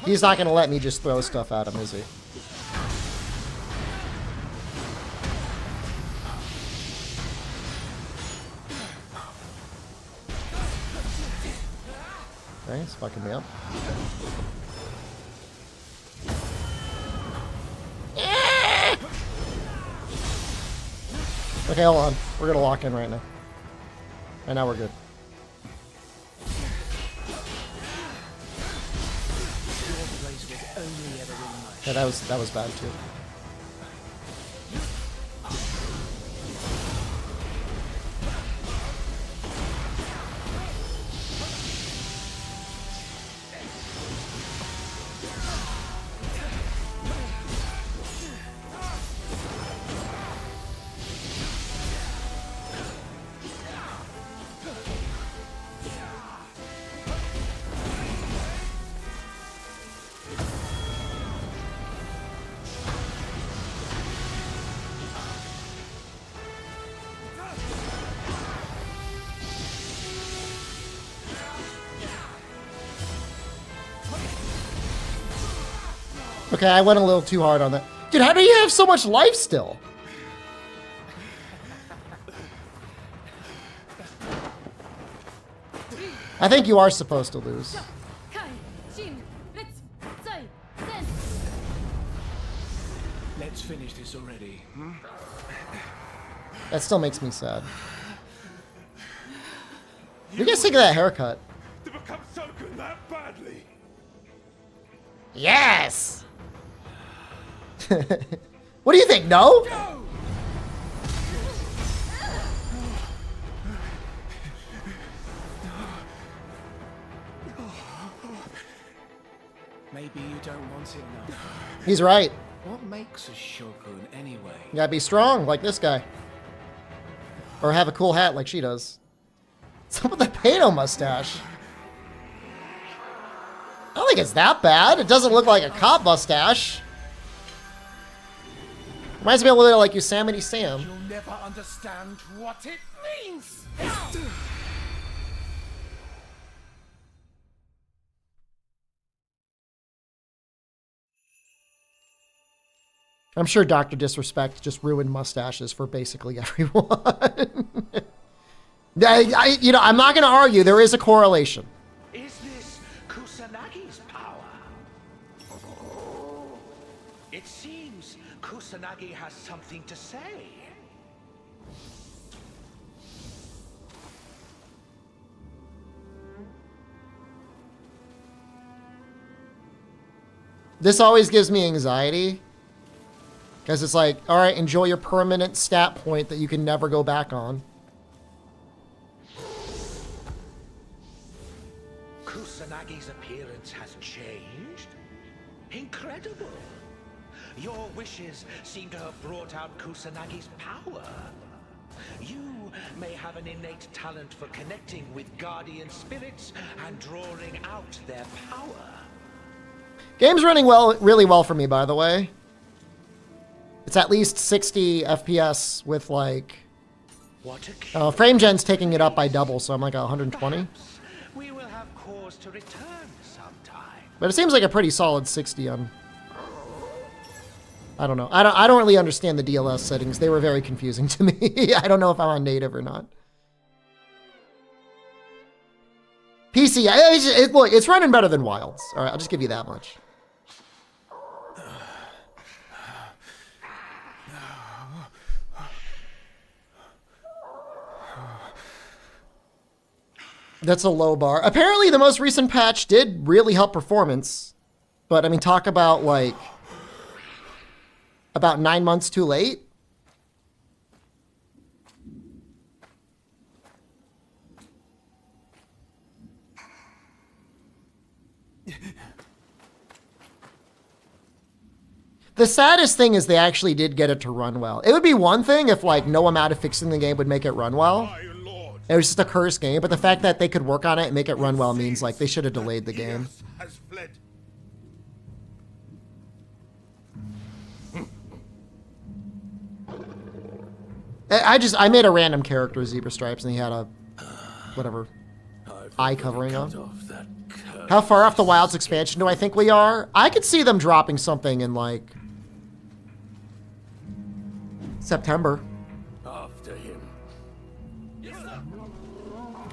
He's not gonna let me just throw stuff at him, is he? Okay, he's fucking me up. Okay, hold on. We're gonna lock in right now. And now we're good. Yeah, that was bad too. Okay, I went a little too hard on that. Dude, how do you have so much life still? I think you are supposed to lose. Kai, Shin, Ritz, Zai, Zen. Let's finish this already. That still makes me sad. What do you guys think of that haircut? To become so good that badly. Yes! What do you think? No? Maybe you don't want it enough. He's right. What makes a shogun anyway? You gotta be strong like this guy. Or have a cool hat like she does. What's up with the pedo mustache? I don't think it's that bad. It doesn't look like a cop mustache. Reminds me a little bit like Yosemite Sam. You'll never understand what it means. I'm sure Dr. Disrespect just ruined mustaches for basically everyone. I'm not going to argue. There is a correlation. Is this Kusanagi's power? It seems Kusanagi has something to say. This always gives me anxiety. Because it's like, all right, enjoy your permanent stat point that you can never go back on. Kusanagi's appearance has changed? Incredible! Your wishes seem to have brought out Kusanagi's power. You may have an innate talent for connecting with guardian spirits and drawing out their power. Game's running really well for me, by the way. It's at least 60 FPS with like... frame gen's taking it up by double, so I'm like 120. Perhaps we will have cause to return sometime. But it seems like a pretty solid 60 on... I don't know. I don't really understand the DLS settings. They were very confusing to me. I don't know if I'm on native or not. PC, look, it's running better than Wilds. All right, I'll just give you that much. That's a low bar. Apparently, the most recent patch did really help performance. But, I mean, talk about, like, about 9 months too late. The saddest thing is they actually did get it to run well. It would be one thing if, like, no amount of fixing the game would make it run well. It was just a cursed game, but the fact that they could work on it and make it run well means, like, they should have delayed the game. I made a random character, Zebra Stripes, and he had a, whatever, eye covering on. How far off the Wilds expansion do I think we are? I could see them dropping something in, like, September. After him.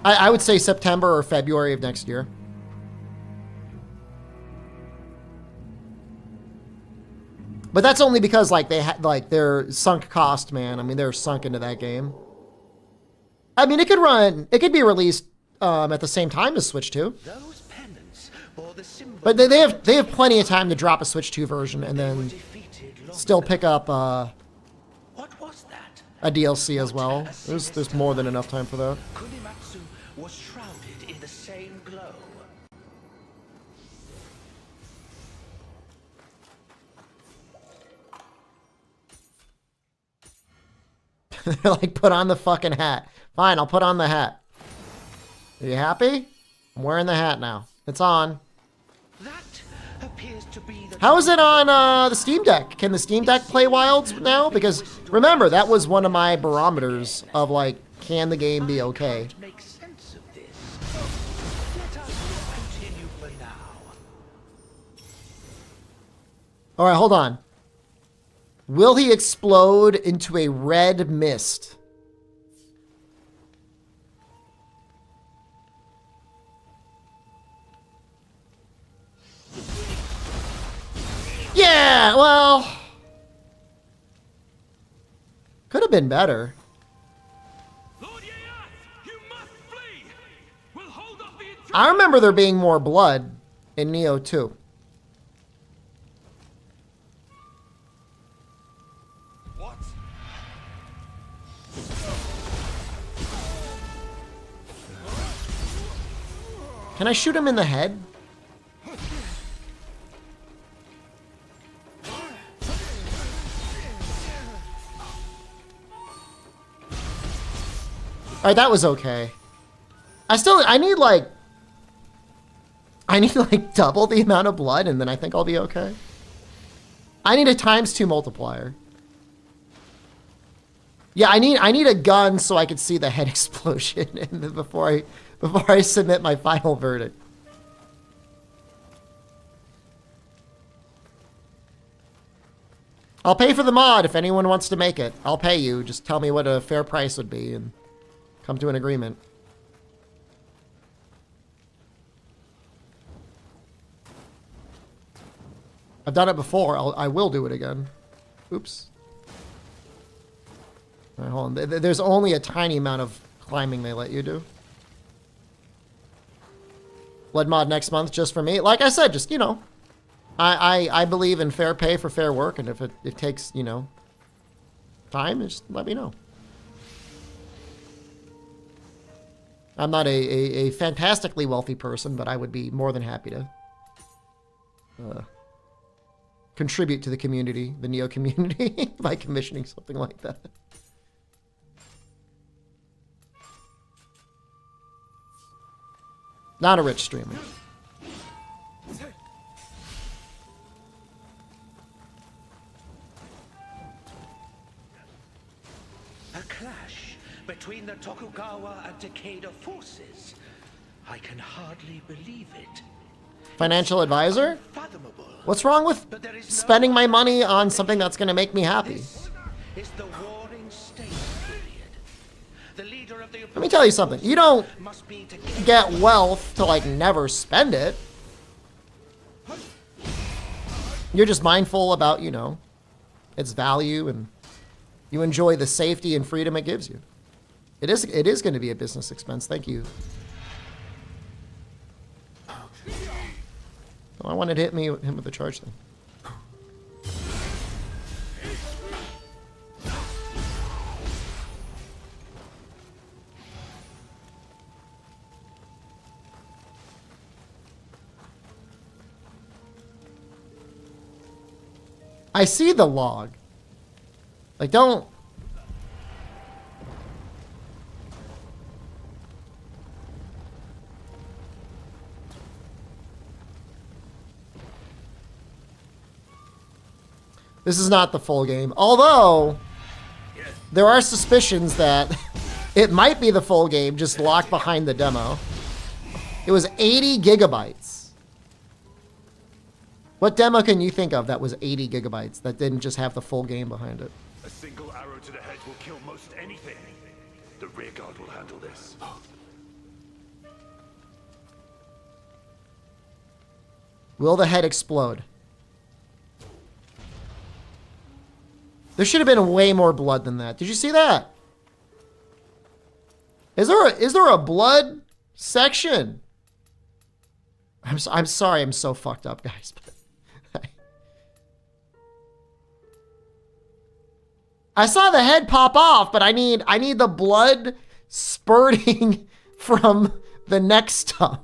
I would say September or February of next year. But that's only because, like, they had, like, their sunk cost, man. I mean, they're sunk into that game. I mean, it could be released at the same time as Switch 2. Those pennants bore the symbol. But they have plenty of time to drop a Switch 2 version and then still pick up What was that? a DLC as well. There's more than enough time for that. Kunimatsu was shrouded in the same glow. They're like, put on the fucking hat. Fine, I'll put on the hat. Are you happy? I'm wearing the hat now. It's on. That appears to be the How is it on the Steam Deck? Can the Steam Deck play Wilds now? Because remember, that was one of my barometers of like, can the game be okay? make sense of this. Let us continue for now. All right, hold on. Will he explode into a red mist? Yeah, well, could have been better. I remember there being more blood in Nioh 2. What? Can I shoot him in the head? Alright, that was okay. I need like double the amount of blood and then I think I'll be okay. I need a ×2 multiplier. Yeah, I need a gun so I can see the head explosion and before I submit my final verdict. I'll pay for the mod if anyone wants to make it. I'll pay you. Just tell me what a fair price would be and come to an agreement. I've done it before. I will do it again. Oops. All right, hold on. There's only a tiny amount of climbing they let you do. Blood mod next month just for me. Like I said, just, you know, I believe in fair pay for fair work, and if it takes, you know, time, just let me know. I'm not a fantastically wealthy person, but I would be more than happy to contribute to the community, the Nioh community, by commissioning something like that. Not a rich streamer. A clash between the Tokugawa and Takeda forces. I can hardly believe it. Financial advisor? Fathomable. What's wrong with But there is spending no my money on something that's going to make me happy? This is the warring state period. The leader of the Let me tell you something. You don't must be Takeda. get wealth to, like, never spend it. You're just mindful about, you know, its value, and you enjoy the safety and freedom it gives you. It is going to be a business expense. Thank you. Oh, I wanted to hit him with a charge thing. I see the log. Like, don't. This is not the full game. Although, there are suspicions that it might be the full game, just locked behind the demo. It was 80 gigabytes. What demo can you think of that was 80 gigabytes that didn't just have the full game behind it? A single arrow to the head will kill most anything. The rear guard will handle this. Will the head explode? There should have been way more blood than that. Did you see that? Is there a blood section? I'm sorry, I'm so fucked up, guys. I saw the head pop off, but I need the blood spurting from the neck stump.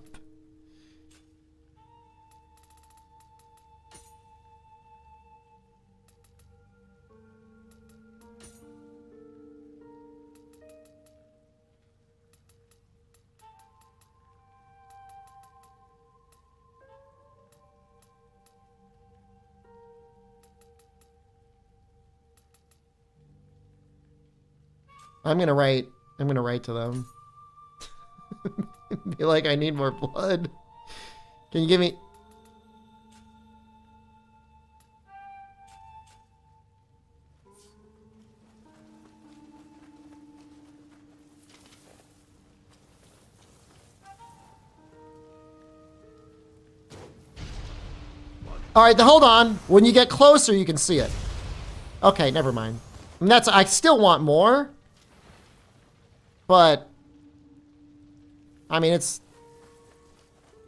I'm gonna write to them. Be like, I need more blood. Can you give me? All right, hold on. When you get closer, you can see it. Okay, never mind. And I still want more. But, I mean,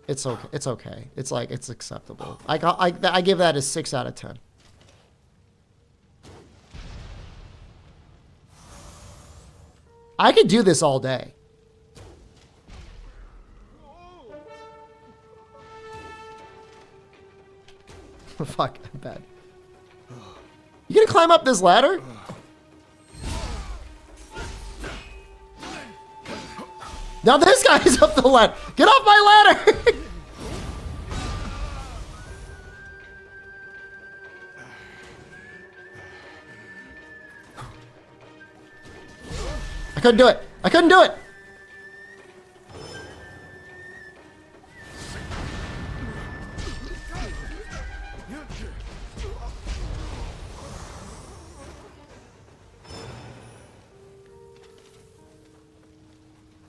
It's okay. It's okay. It's like, it's acceptable. I give that a 6 out of 10. I could do this all day. Fuck, I'm bad. You gonna climb up this ladder? Now this guy's up the ladder. Get off my ladder! I couldn't do it. I couldn't do it.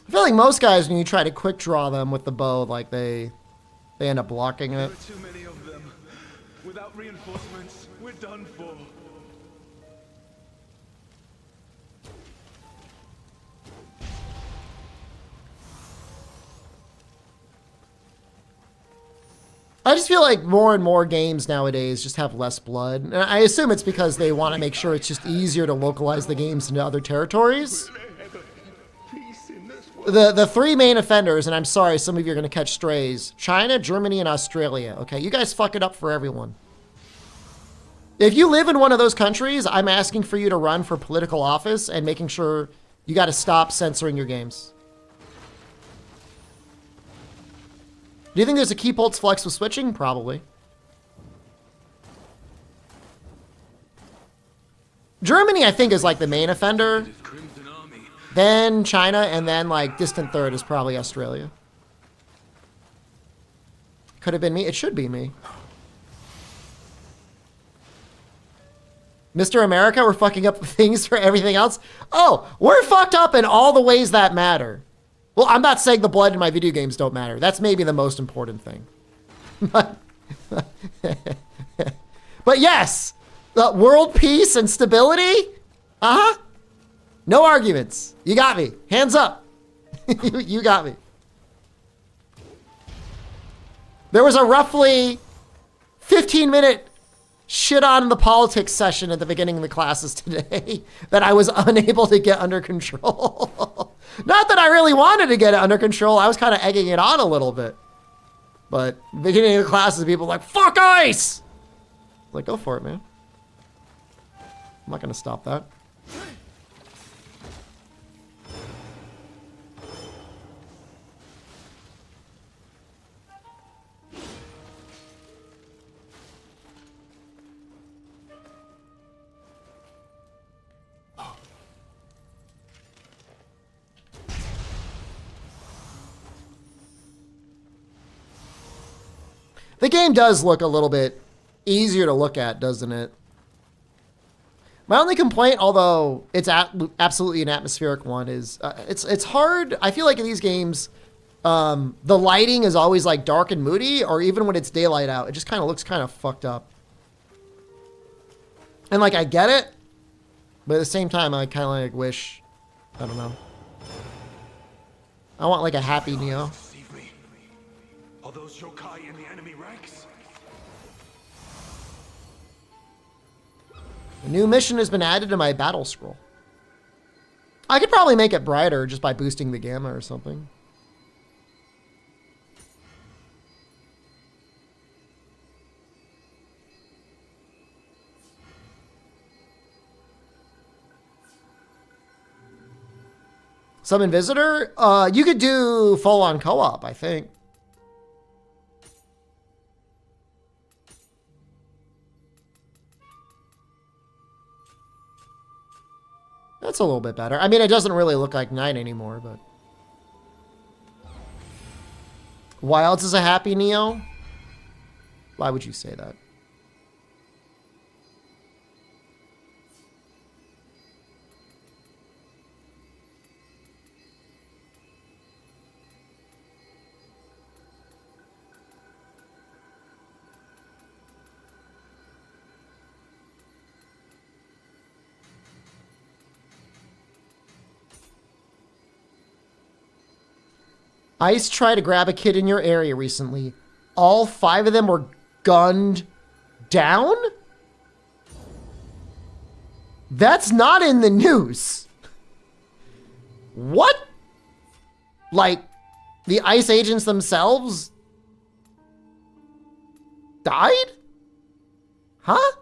I feel like most guys, when you try to quick draw them with the bow, like they end up blocking it. Too many of them. Without reinforcements, we're done for. I just feel like more and more games nowadays just have less blood. And I assume it's because they want to make sure it's just easier to localize the games into other territories. The three main offenders, and I'm sorry, some of you are going to catch strays. China, Germany, and Australia. Okay, you guys fuck it up for everyone. If you live in one of those countries, I'm asking for you to run for political office and making sure you got to stop censoring your games. Do you think there's a keep holds flex with switching? Probably. Germany, I think, is like the main offender. Then China, and then like distant third is probably Australia. Could have been me. It should be me. Mr. America, we're fucking up things for everything else. Oh, we're fucked up in all the ways that matter. Well, I'm not saying the blood in my video games don't matter. That's maybe the most important thing. But yes, the world peace and stability. Uh-huh. No arguments. You got me. Hands up. You got me. There was a roughly 15-minute shit on the politics session at the beginning of the classes today that I was unable to get under control. Not that I really wanted to get it under control. I was kind of egging it on a little bit. But beginning of the classes, people were like, fuck ice! Like, go for it, man. I'm not going to stop that. The game does look a little bit easier to look at, doesn't it? My only complaint, although it's absolutely an atmospheric one, is it's hard. I feel like in these games, the lighting is always like dark and moody, or even when it's daylight out, it just kind of looks kind of fucked up. And like, I get it, but at the same time, I kind of like wish, I don't know. I want like a happy Nioh. Are those yokai in the enemy ranks? A new mission has been added to my battle scroll. I could probably make it brighter just by boosting the gamma or something. Summon Visitor? You could do full-on co-op, I think. That's a little bit better. I mean, it doesn't really look like 9 anymore, but... Wilds is a happy Nioh? Why would you say that? ICE tried to grab a kid in your area recently. All 5 of them were gunned down? That's not in the news. What? Like, the ICE agents themselves died? Huh?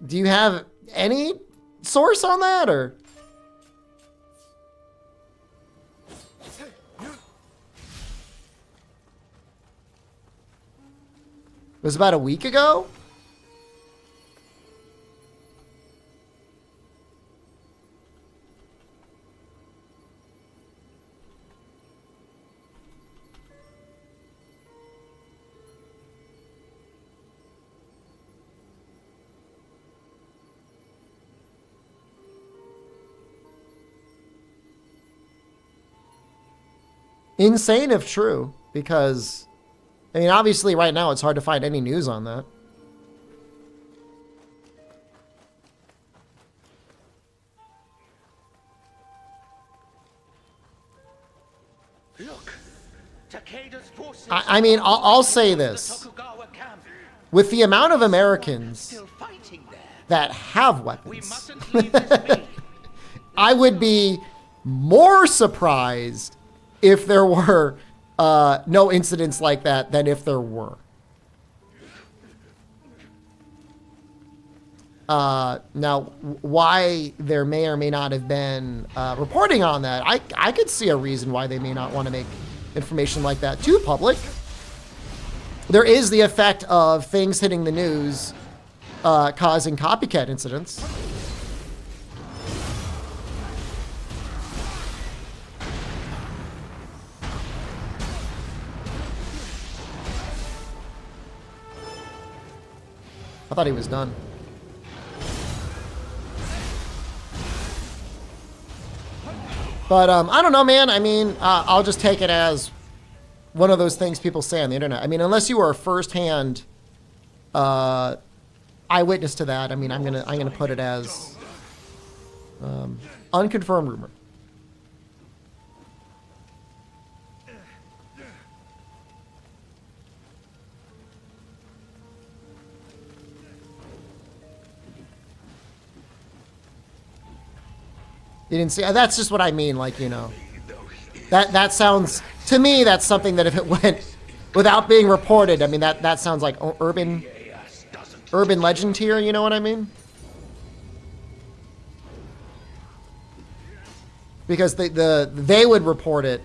Do you have any source on that, or? It was about a week ago? Insane if true, because, I mean, obviously right now it's hard to find any news on that. Look, Takeda's forces I mean, I'll say this. With the amount of Americans still fighting there. that have We weapons, mustn't leave this be. I would be more surprised if there were no incidents like that than if there were. Now, why there may or may not have been reporting on that, I could see a reason why they may not want to make information like that too public. There is the effect of things hitting the news causing copycat incidents. I thought he was done. But I don't know, man. I mean, I'll just take it as one of those things people say on the internet. I mean, unless you are a first-hand eyewitness to that, I mean, I'm gonna put it as unconfirmed rumor. You didn't see? That's just what I mean. Like, you know, that sounds to me. That's something that if it went without being reported, I mean, that sounds like urban legend here. You know what I mean? Because they would report it.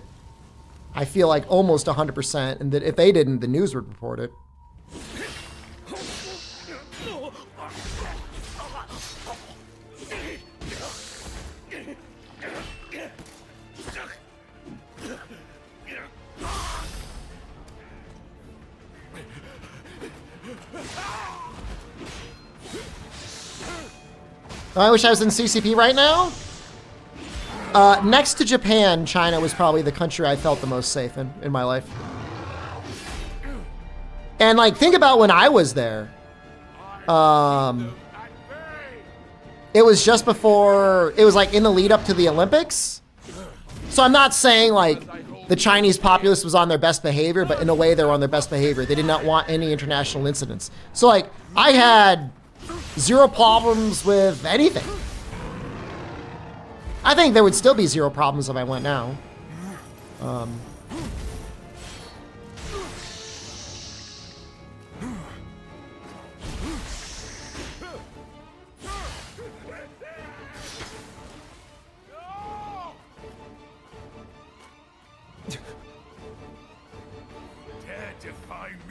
I feel like almost 100%, and that if they didn't, the news would report it. I wish I was in CCP right now. Next to Japan, China was probably the country I felt the most safe in my life. And like, think about when I was there. It was just before, it was like in the lead up to the Olympics. So I'm not saying like the Chinese populace was on their best behavior, but in a way they were on their best behavior. They did not want any international incidents. So like, I had zero problems with anything. I think there would still be zero problems if I went now.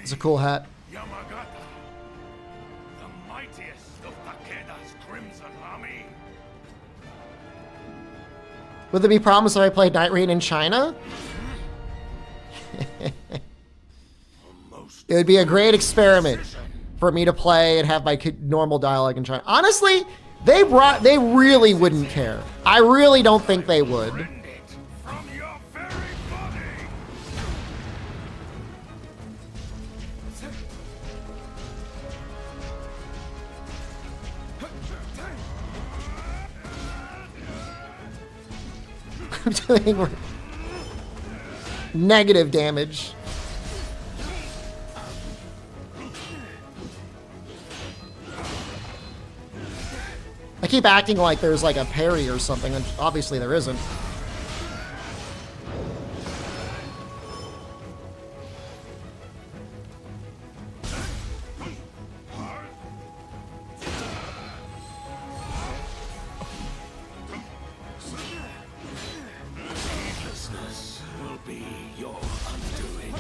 It's a cool hat. Would there be problems if I played Night Rain in China? It would be a great experiment for me to play and have my normal dialogue in China. Honestly, they really wouldn't care. I really don't think they would. I'm doing negative damage. I keep acting like there's like a parry or something, and obviously there isn't. Will be your undoing.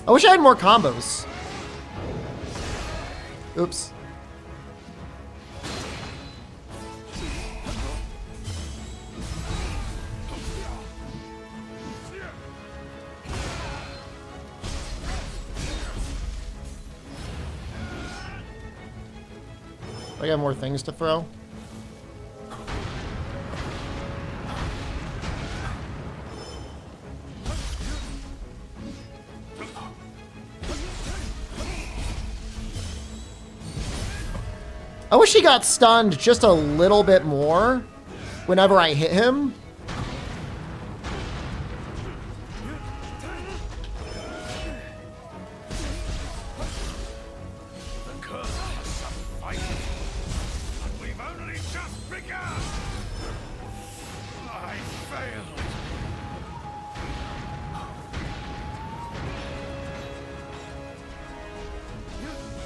I wish I had more combos. Oops. I got more things to throw. I wish he got stunned just a little bit more whenever I hit him. The curse has some fight. But we've only just begun. I failed.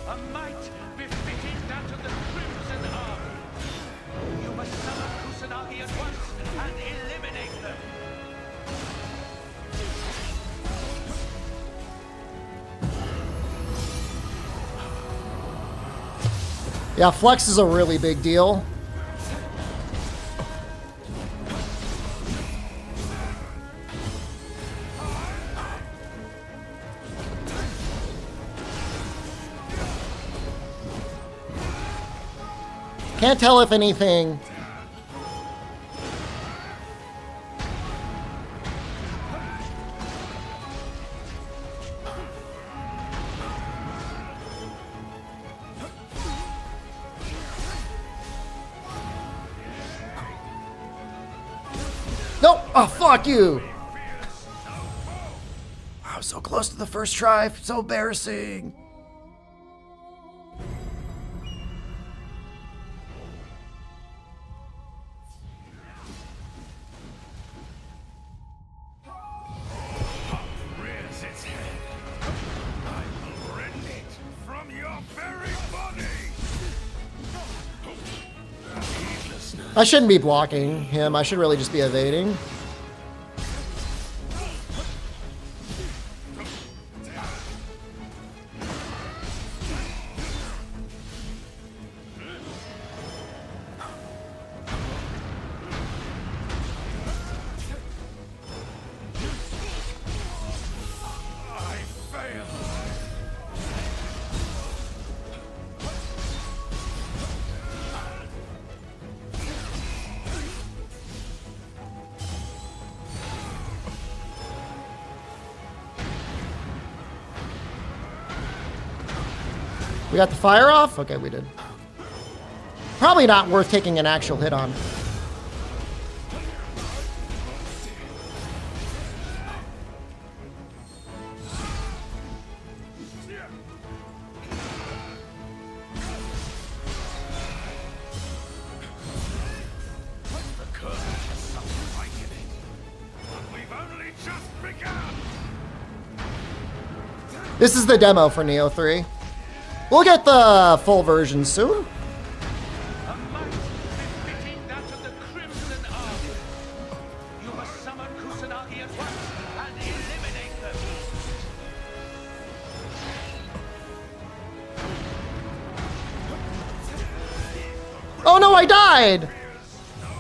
A might befitting that of the Crimson Army. You must summon Kusanagi at once and eliminate them. Yeah, flex is a really big deal. Can't tell if anything. Nope. Oh, fuck you. I was so close to the first try. So embarrassing. Rears its head. I will rend it from your very body. Heedlessness. I shouldn't be blocking him. I should really just be evading. I failed. We got the fire off? Okay, we did. Probably not worth taking an actual hit on. The curse has some fight in it. But we've only just begun. This is the demo for Nioh 3. We'll get the full version soon. A might befitting that of the Crimson Army. You must summon Kusanagi at once and eliminate them. Oh no, I died!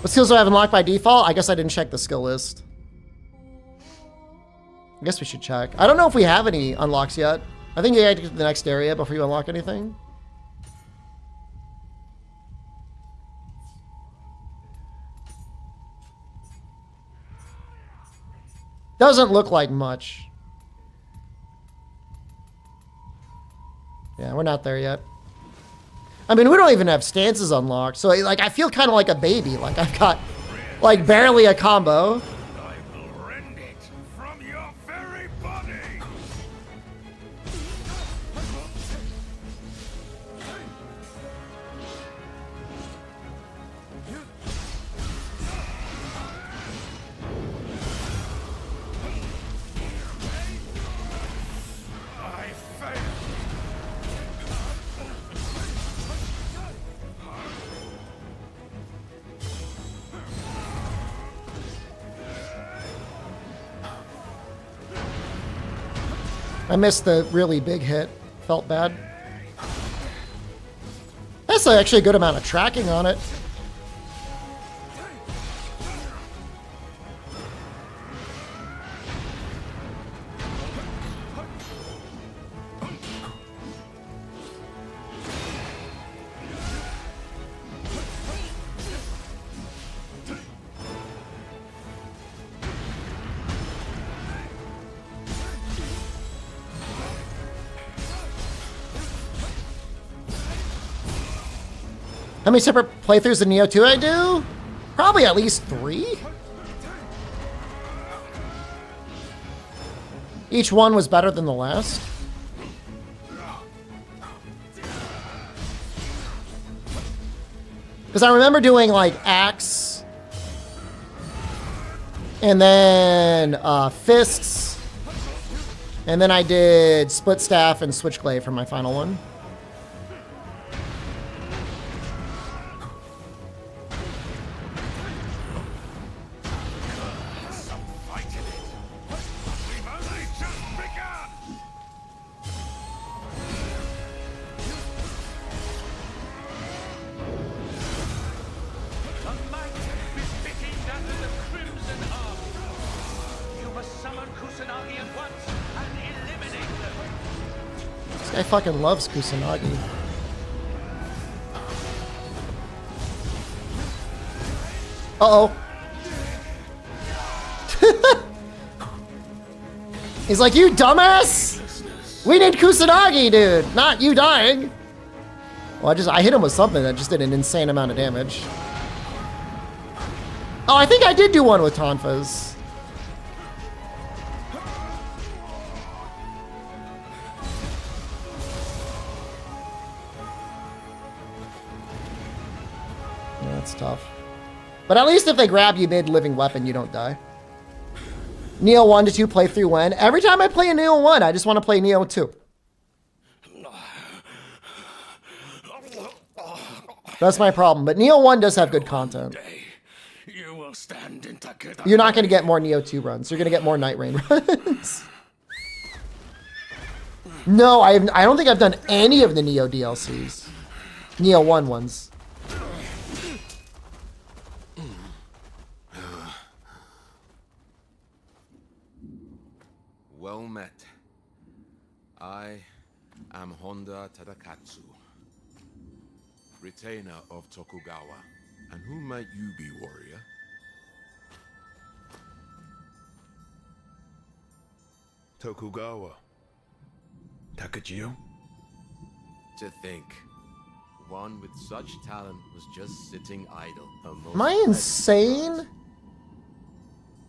What skills do I have unlocked by default? I guess I didn't check the skill list. I guess we should check. I don't know if we have any unlocks yet. I think you gotta get to the next area before you unlock anything. Doesn't look like much. Yeah, we're not there yet. I mean, we don't even have stances unlocked, so like I feel kind of like a baby. Like I've got Like barely a combo. I will rend it from your very body. I failed. I missed the really big hit. Felt bad. That's actually a good amount of tracking on it. How many separate playthroughs of Nioh 2 I do? Probably at least 3. Each one was better than the last. Because I remember doing like Axe, and then Fists, and then I did Split Staff and Switchblade for my final one. I fucking loves Kusanagi. Uh-oh. He's like, you dumbass! We need Kusanagi, dude! Not you dying! Well, I hit him with something that just did an insane amount of damage. Oh, I think I did do one with Tonfas. That's tough. But at least if they grab you mid-living weapon, you don't die. Nioh 1 to 2 playthrough when? Every time I play a Nioh 1, I just want to play Nioh 2. That's my problem. But Nioh 1 does have good content. You will stand in You're not going to get more Nioh 2 runs. You're going to get more Night Rain runs. No, I don't think I've done any of the Nioh DLCs. Nioh 1 ones. Well met. I am Honda Tadakatsu, retainer of Tokugawa. And who might you be, warrior? Tokugawa. Takajio? To think, one with such talent was just sitting idle. Am I insane?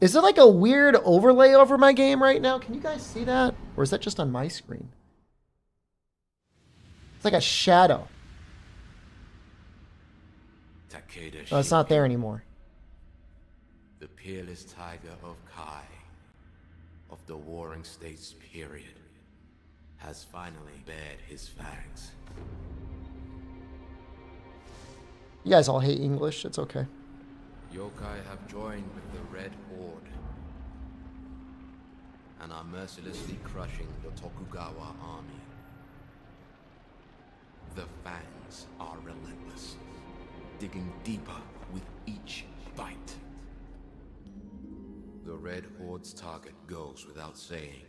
Is it like a weird overlay over my game right now? Can you guys see that? Or is that just on my screen? It's like a shadow. Oh, it's not there anymore. The peerless tiger of Kai, of the Warring States period, has finally bared his fangs. You guys all hate English. It's okay. Yokai have joined with the Red Horde and are mercilessly crushing the Tokugawa army. The fangs are relentless, digging deeper with each bite. The Red Horde's target goes without saying,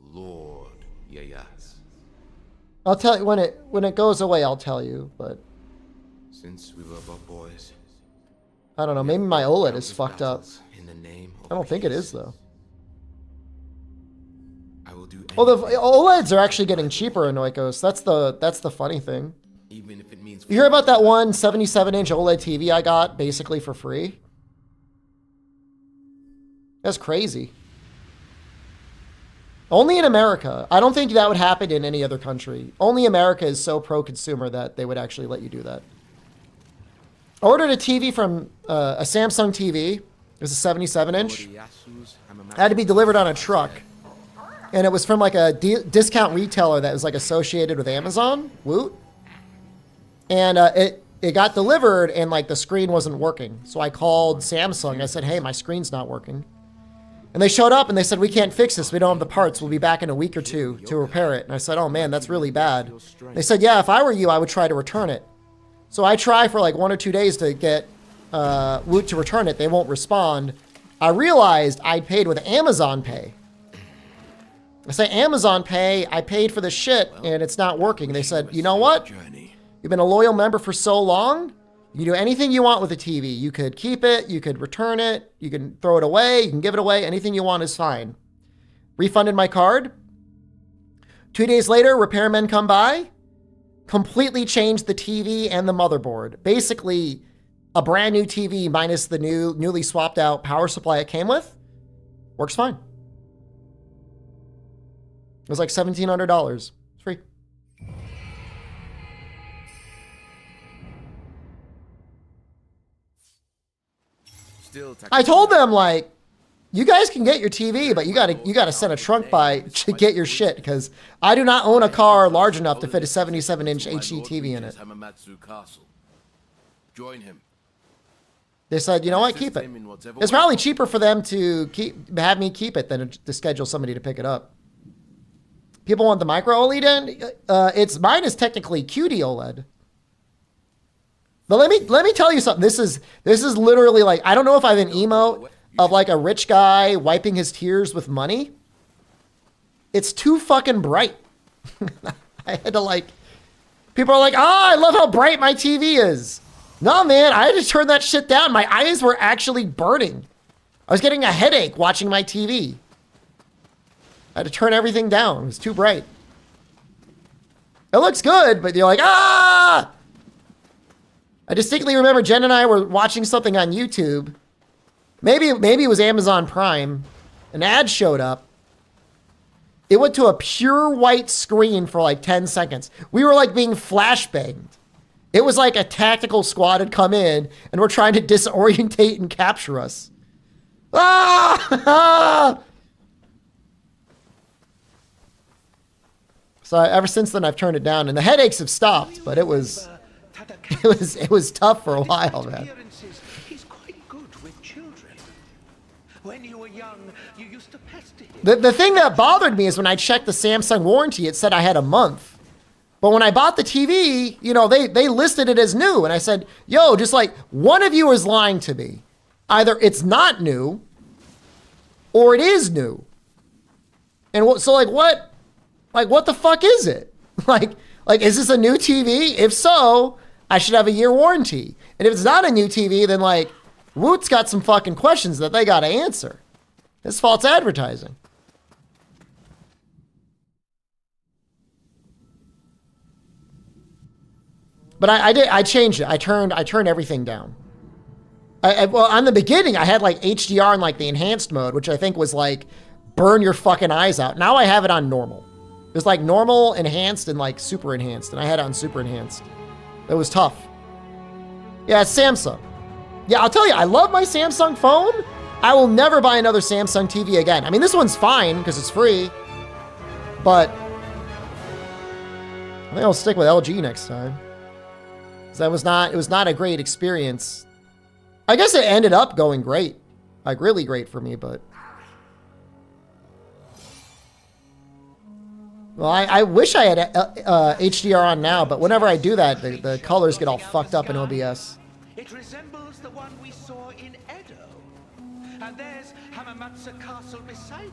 Lord Ieyasu. I'll tell you when it goes away. I'll tell you, but Since we were but boys, I don't know. Maybe my OLED is fucked up. in the name of I don't think it peace. is though. I will do Well, the anything, OLEDs are actually getting cheaper in Oikos. That's the funny thing. even if it means You hear about that one 77-inch OLED TV I got basically for free? That's crazy. Only in America. I don't think that would happen in any other country. Only America is so pro-consumer that they would actually let you do that. I ordered a TV from a Samsung TV. It was a 77-inch. It had to be delivered on a truck. And it was from like a discount retailer that was like associated with Amazon. Woot. And it got delivered and like the screen wasn't working. So I called Samsung. I said, hey, my screen's not working. And they showed up and they said, we can't fix this. We don't have the parts. We'll be back in a week or two to repair it. And I said, oh man, that's really bad. They said, yeah, if I were you, I would try to return it. So I try for like 1 or 2 days to get Woot to return it. They won't respond. I realized I paid with Amazon Pay. I say Amazon Pay, I paid for the shit and it's not working. They said, you know what? You've been a loyal member for so long. You can do anything you want with the TV. You could keep it, you could return it, you can throw it away, you can give it away. Anything you want is fine. Refunded my card. 2 days later, repairmen come by, completely changed the TV and the motherboard. Basically, a brand new TV minus the newly swapped out power supply it came with. Works fine. It was like $1,700. It's free. I told them, like, you guys can get your TV, but you gotta send a trunk by to get your shit, because I do not own a car large enough to fit a 77-inch HD TV in it. Join him. They said, you know what, keep it. It's probably cheaper for them to have me keep it than to schedule somebody to pick it up. People want the micro OLED in. Mine is technically QD OLED. But let me tell you something. This is literally like, I don't know if I have an emote of like a rich guy wiping his tears with money. It's too fucking bright. I had to like, people are like, I love how bright my TV is. No, man, I had to turn that shit down. My eyes were actually burning. I was getting a headache watching my TV. I had to turn everything down. It was too bright. It looks good, but you're like, ah! I distinctly remember Jen and I were watching something on YouTube. Maybe it was Amazon Prime. An ad showed up. It went to a pure white screen for like 10 seconds. We were like being flashbanged. It was like a tactical squad had come in and were trying to disorientate and capture us. Ah! So ever since then, I've turned it down, and the headaches have stopped. But it was tough for a while, man. He's quite good with children. When you were young, you used to pester him. The thing that bothered me is when I checked the Samsung warranty, it said I had a month. But when I bought the TV, you know, they listed it as new, and I said, yo, just like one of you is lying to me. Either it's not new, or it is new. And so like what? Like, what the fuck is it? Like, is this a new TV? If so, I should have a year warranty. And if it's not a new TV, then like, Woot's got some fucking questions that they gotta answer. It's false advertising. But I changed it. I turned everything down. Well, on the beginning, I had like HDR in like the enhanced mode, which I think was like, burn your fucking eyes out. Now I have it on normal. It's like normal, enhanced, and like super enhanced. And I had it on super enhanced. It was tough. Yeah, it's Samsung. Yeah, I'll tell you, I love my Samsung phone. I will never buy another Samsung TV again. I mean, this one's fine because it's free. But I think I'll stick with LG next time. Because it was not a great experience. I guess it ended up going great. Like really great for me, but well, I wish I had HDR on now, but whenever I do that, the colors get all fucked up in OBS. It resembles the one we saw in Edo. And there's Hamamatsu Castle beside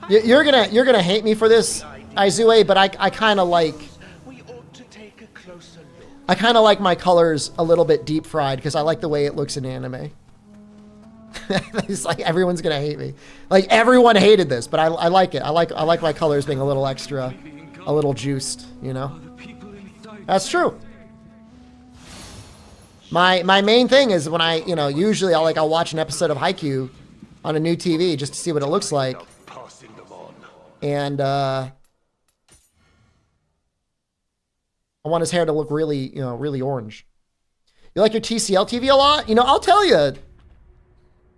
it. You're gonna hate me for this, Aizue, but I kind of like. We ought to take a closer look. I kind of like my colors a little bit deep fried because I like the way it looks in anime. It's like everyone's gonna hate me. Like everyone hated this, but I like it. I like my colors being a little extra, a little juiced. You know, that's true. My main thing is when usually I'll watch an episode of Haikyuu, on a new TV just to see what it looks like. Passing them on. And I want his hair to look really, you know, really orange. You like your TCL TV a lot? You know, I'll tell you,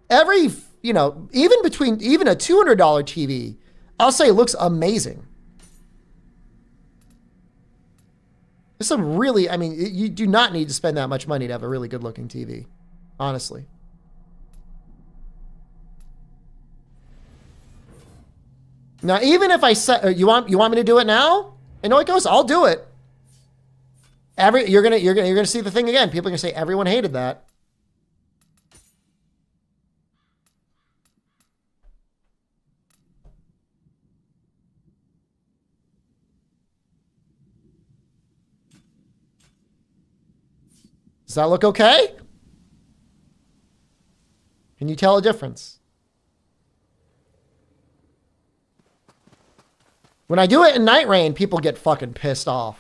every, you know, even a $200 TV, I'll say it looks amazing. There's some really, I mean, you do not need to spend that much money to have a really good looking TV, honestly. Now, even if I said, you want me to do it now? I know it goes, I'll do it. You're gonna see the thing again. People are gonna say everyone hated that. Does that look okay? Can you tell a difference? When I do it in Night Rain, people get fucking pissed off.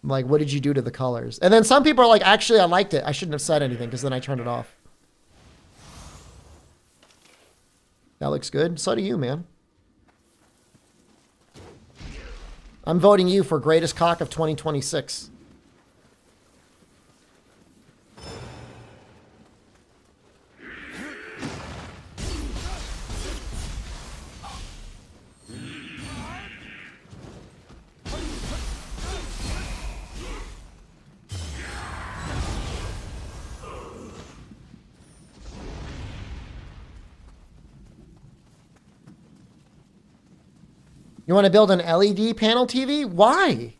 I'm like, what did you do to the colors? And then some people are like, actually, I liked it. I shouldn't have said anything because then I turned it off. That looks good. So do you, man. I'm voting you for greatest cock of 2026. You want to build an LED panel TV? Why?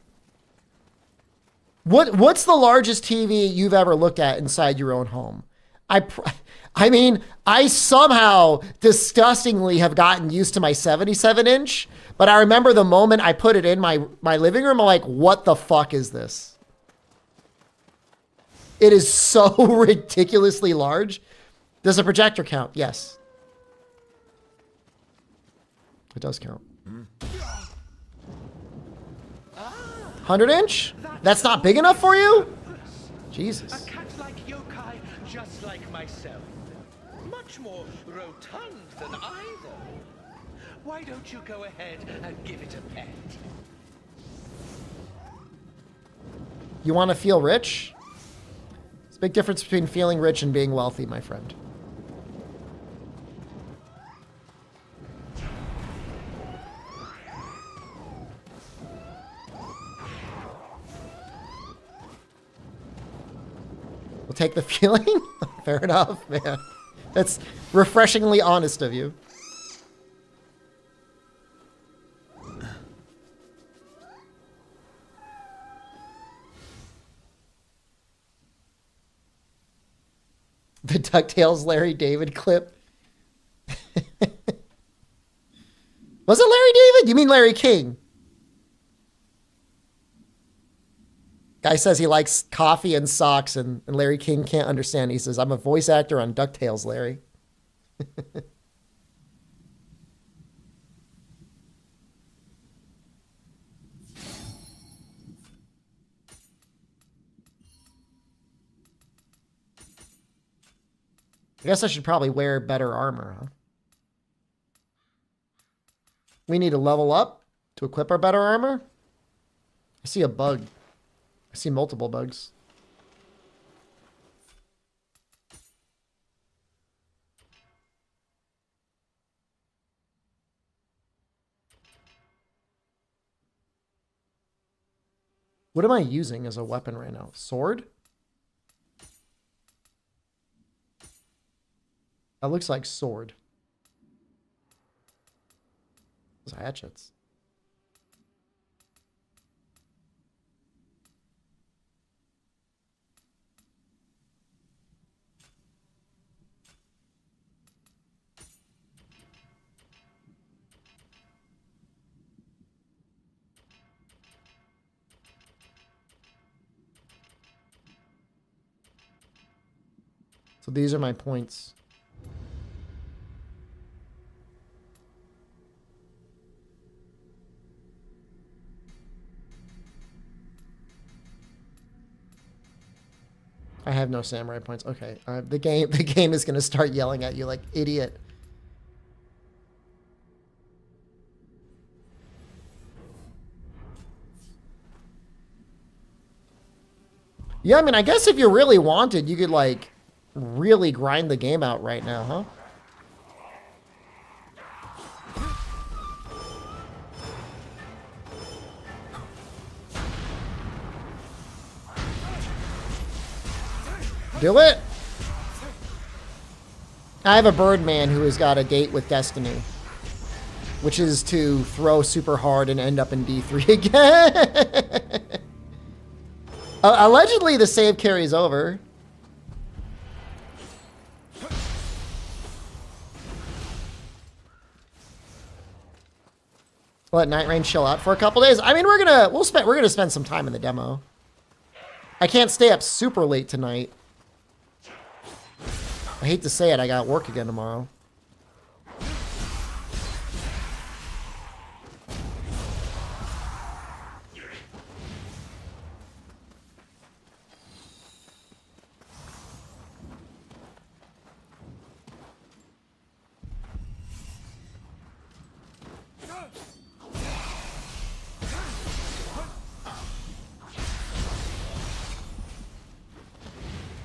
What's the largest TV you've ever looked at inside your own home? I mean, I somehow disgustingly have gotten used to my 77-inch, but I remember the moment I put it in my living room, I'm like, what the fuck is this? It is so ridiculously large. Does a projector count? Yes. It does count. 100-inch? That's not big enough for you? Jesus. A cat-like yokai, just like myself. Much more rotund than either. Why don't you go ahead and give it a pet? You want to feel rich? There's a big difference between feeling rich and being wealthy, my friend. We'll take the feeling. Fair enough, man. That's refreshingly honest of you. The DuckTales Larry David clip. Was it Larry David? You mean Larry King? Guy says he likes coffee and socks, and Larry King can't understand. He says, I'm a voice actor on DuckTales, Larry. I guess I should probably wear better armor, huh? We need to level up to equip our better armor. I see a bug. I see multiple bugs. What am I using as a weapon right now? Sword? That looks like sword. Those hatchets. So these are my points. I have no samurai points. Okay, the game is gonna start yelling at you like idiot. Yeah, I mean, I guess if you really wanted, you could like really grind the game out right now, huh? Do it. I have a Birdman who has got a date with Destiny, which is to throw super hard and end up in D3 again. Allegedly, the save carries over. Let Night Rain chill out for a couple days. I mean, we're gonna spend some time in the demo. I can't stay up super late tonight. I hate to say it, I got work again tomorrow.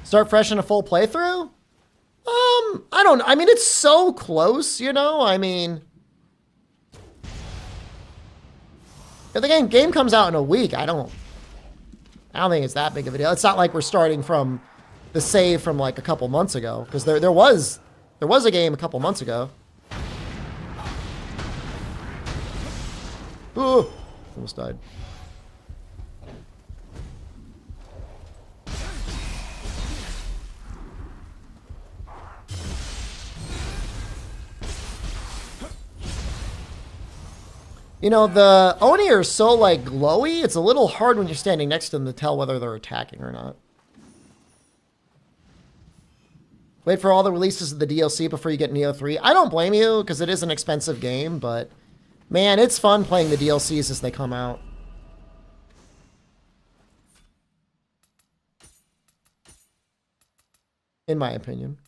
Start fresh in a full playthrough? I mean, it's so close, you know? I mean, if the game comes out in a week, I don't think it's that big of a deal. It's not like we're starting from the save from like a couple months ago, because there was a game a couple months ago. Ooh, almost died. You know, the Oni are so, like, glowy, it's a little hard when you're standing next to them to tell whether they're attacking or not. Wait for all the releases of the DLC before you get Nioh 3. I don't blame you, because it is an expensive game, but, man, it's fun playing the DLCs as they come out. In my opinion.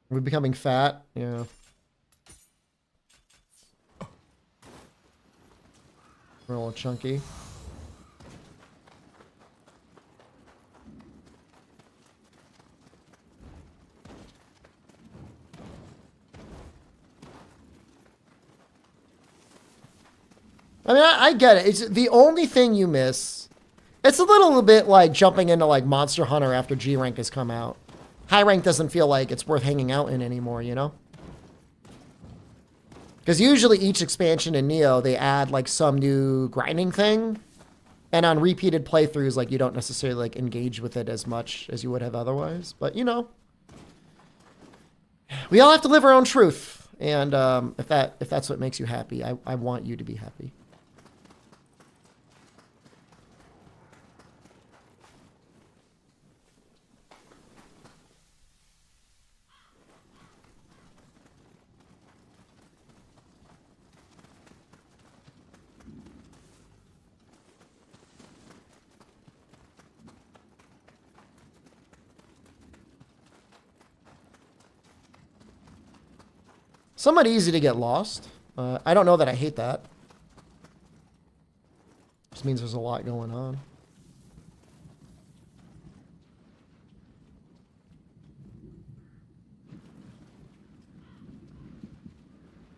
We're becoming fat, yeah. We're a little chunky. I mean, I get it. It's the only thing you miss. It's a little bit like jumping into like Monster Hunter after G rank has come out. High rank doesn't feel like it's worth hanging out in anymore, you know? Because usually each expansion in Nioh, they add like some new grinding thing. And on repeated playthroughs, like you don't necessarily like engage with it as much as you would have otherwise. But you know, we all have to live our own truth. And if that's what makes you happy, I want you to be happy. Somewhat easy to get lost. I don't know that I hate that. Just means there's a lot going on.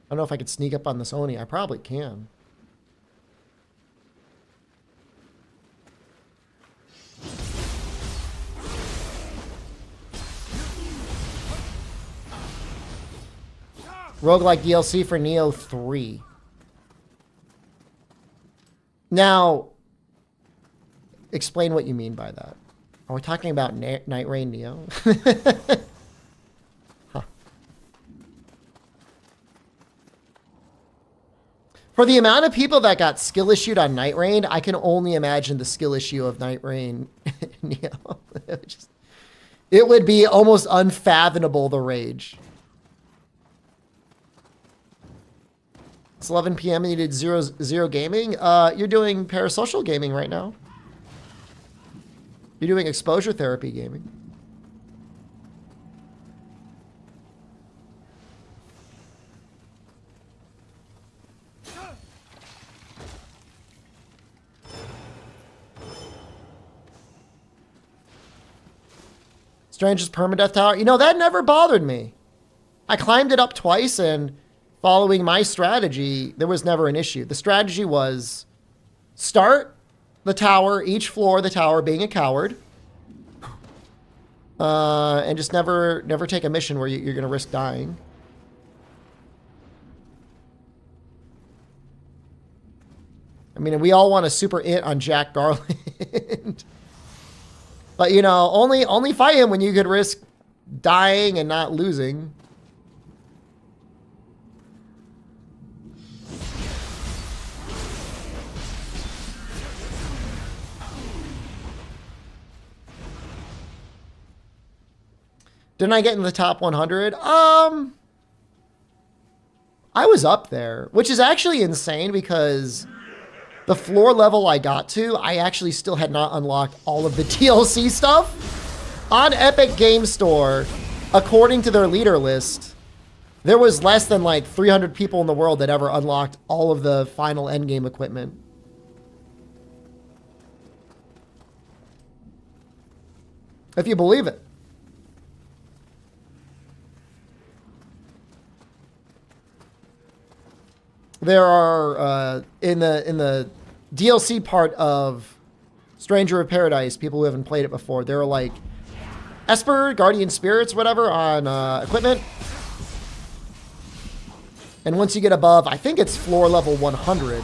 I don't know if I could sneak up on this Oni. I probably can. Roguelike DLC for Nioh 3. Now, explain what you mean by that. Are we talking about Night Rain Nioh? Huh. For the amount of people that got skill issued on Night Rain, I can only imagine the skill issue of Night Rain Nioh. It would be almost unfathomable, the rage. It's 11 p.m. and you did zero gaming. You're doing parasocial gaming right now. You're doing exposure therapy gaming. Strangest permadeath tower. You know, that never bothered me. I climbed it up twice, and following my strategy, there was never an issue. The strategy was start the tower, each floor of the tower being a coward, and just never take a mission where you're going to risk dying. I mean, we all want a super int on Jack Garland. But, you know, only fight him when you could risk dying and not losing. Didn't I get in the top 100? I was up there, which is actually insane because the floor level I got to, I actually still had not unlocked all of the DLC stuff. On Epic Game Store, according to their leader list, there was less than like 300 people in the world that ever unlocked all of the final endgame equipment. If you believe it. There are, in the DLC part of Stranger of Paradise, people who haven't played it before, there are like Esper, Guardian Spirits, whatever, on equipment. And once you get above, I think it's floor level 100,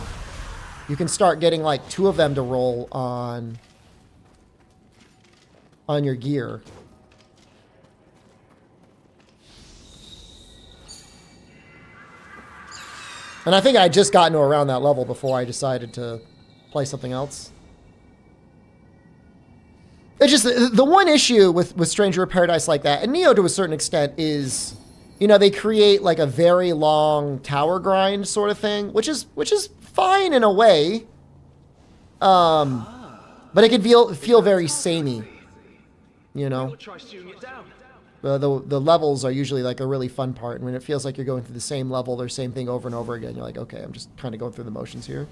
you can start getting like 2 of them to roll on your gear. And I think I had just gotten to around that level before I decided to play something else. It's just the one issue with Stranger of Paradise like that, and Nioh to a certain extent, is, you know, they create like a very long tower grind sort of thing, which is fine in a way. But it can feel very samey, you know. The levels are usually like a really fun part, and when it feels like you're going through the same level or same thing over and over again, you're like, okay, I'm just kind of going through the motions here.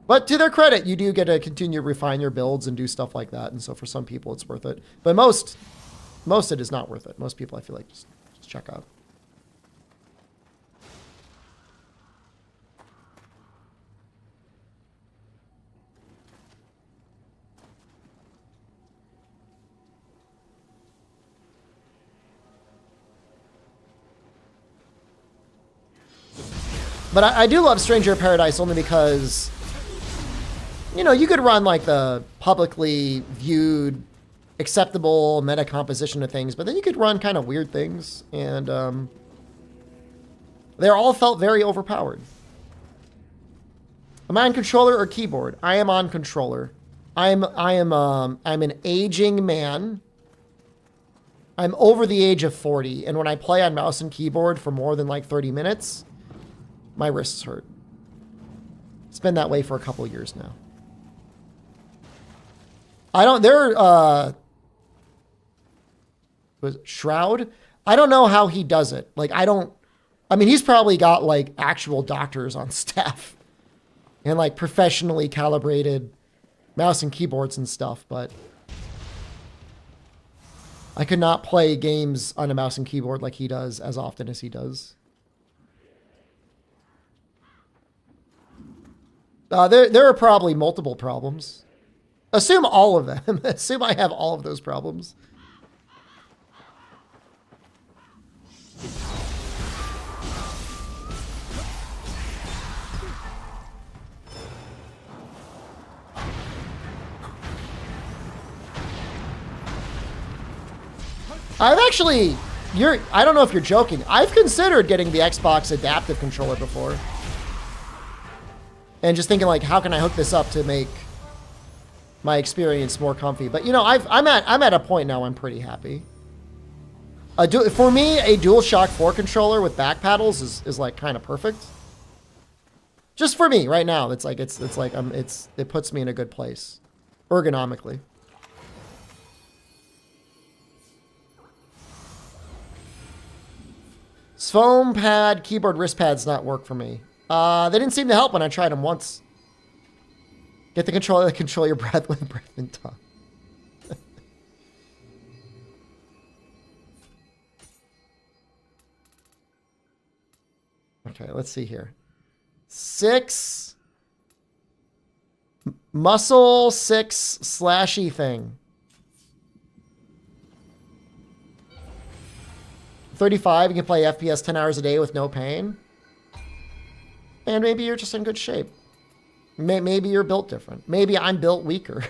But to their credit, you do get to continue to refine your builds and do stuff like that, and so for some people it's worth it. But most it is not worth it. Most people, I feel like, just check out. But I do love Stranger of Paradise only because, you know, you could run like the publicly viewed, acceptable meta composition of things, but then you could run kind of weird things, and they all felt very overpowered. Am I on controller or keyboard? I am on controller. I'm an aging man. I'm over the age of 40, and when I play on mouse and keyboard for more than like 30 minutes, my wrists hurt. It's been that way for a couple years now. Was it Shroud? I don't know how he does it. Like, I mean, he's probably got like actual doctors on staff and like professionally calibrated mouse and keyboards and stuff, but I could not play games on a mouse and keyboard like he does as often as he does. There are probably multiple problems. Assume all of them. Assume I have all of those problems. I've actually, I don't know if you're joking. I've considered getting the Xbox adaptive controller before. And just thinking like, how can I hook this up to make my experience more comfy? But you know, I'm at a point now I'm pretty happy. For me, a DualShock 4 controller with back paddles is like kind of perfect. Just for me right now, it puts me in a good place ergonomically. Foam pad, keyboard, wrist pads not work for me. They didn't seem to help when I tried them once. Get the controller to control your breath with breath and tongue. Okay, let's see here. 6 muscle, 6 slashy thing. 35, you can play FPS 10 hours a day with no pain. And maybe you're just in good shape. Maybe you're built different. Maybe I'm built weaker.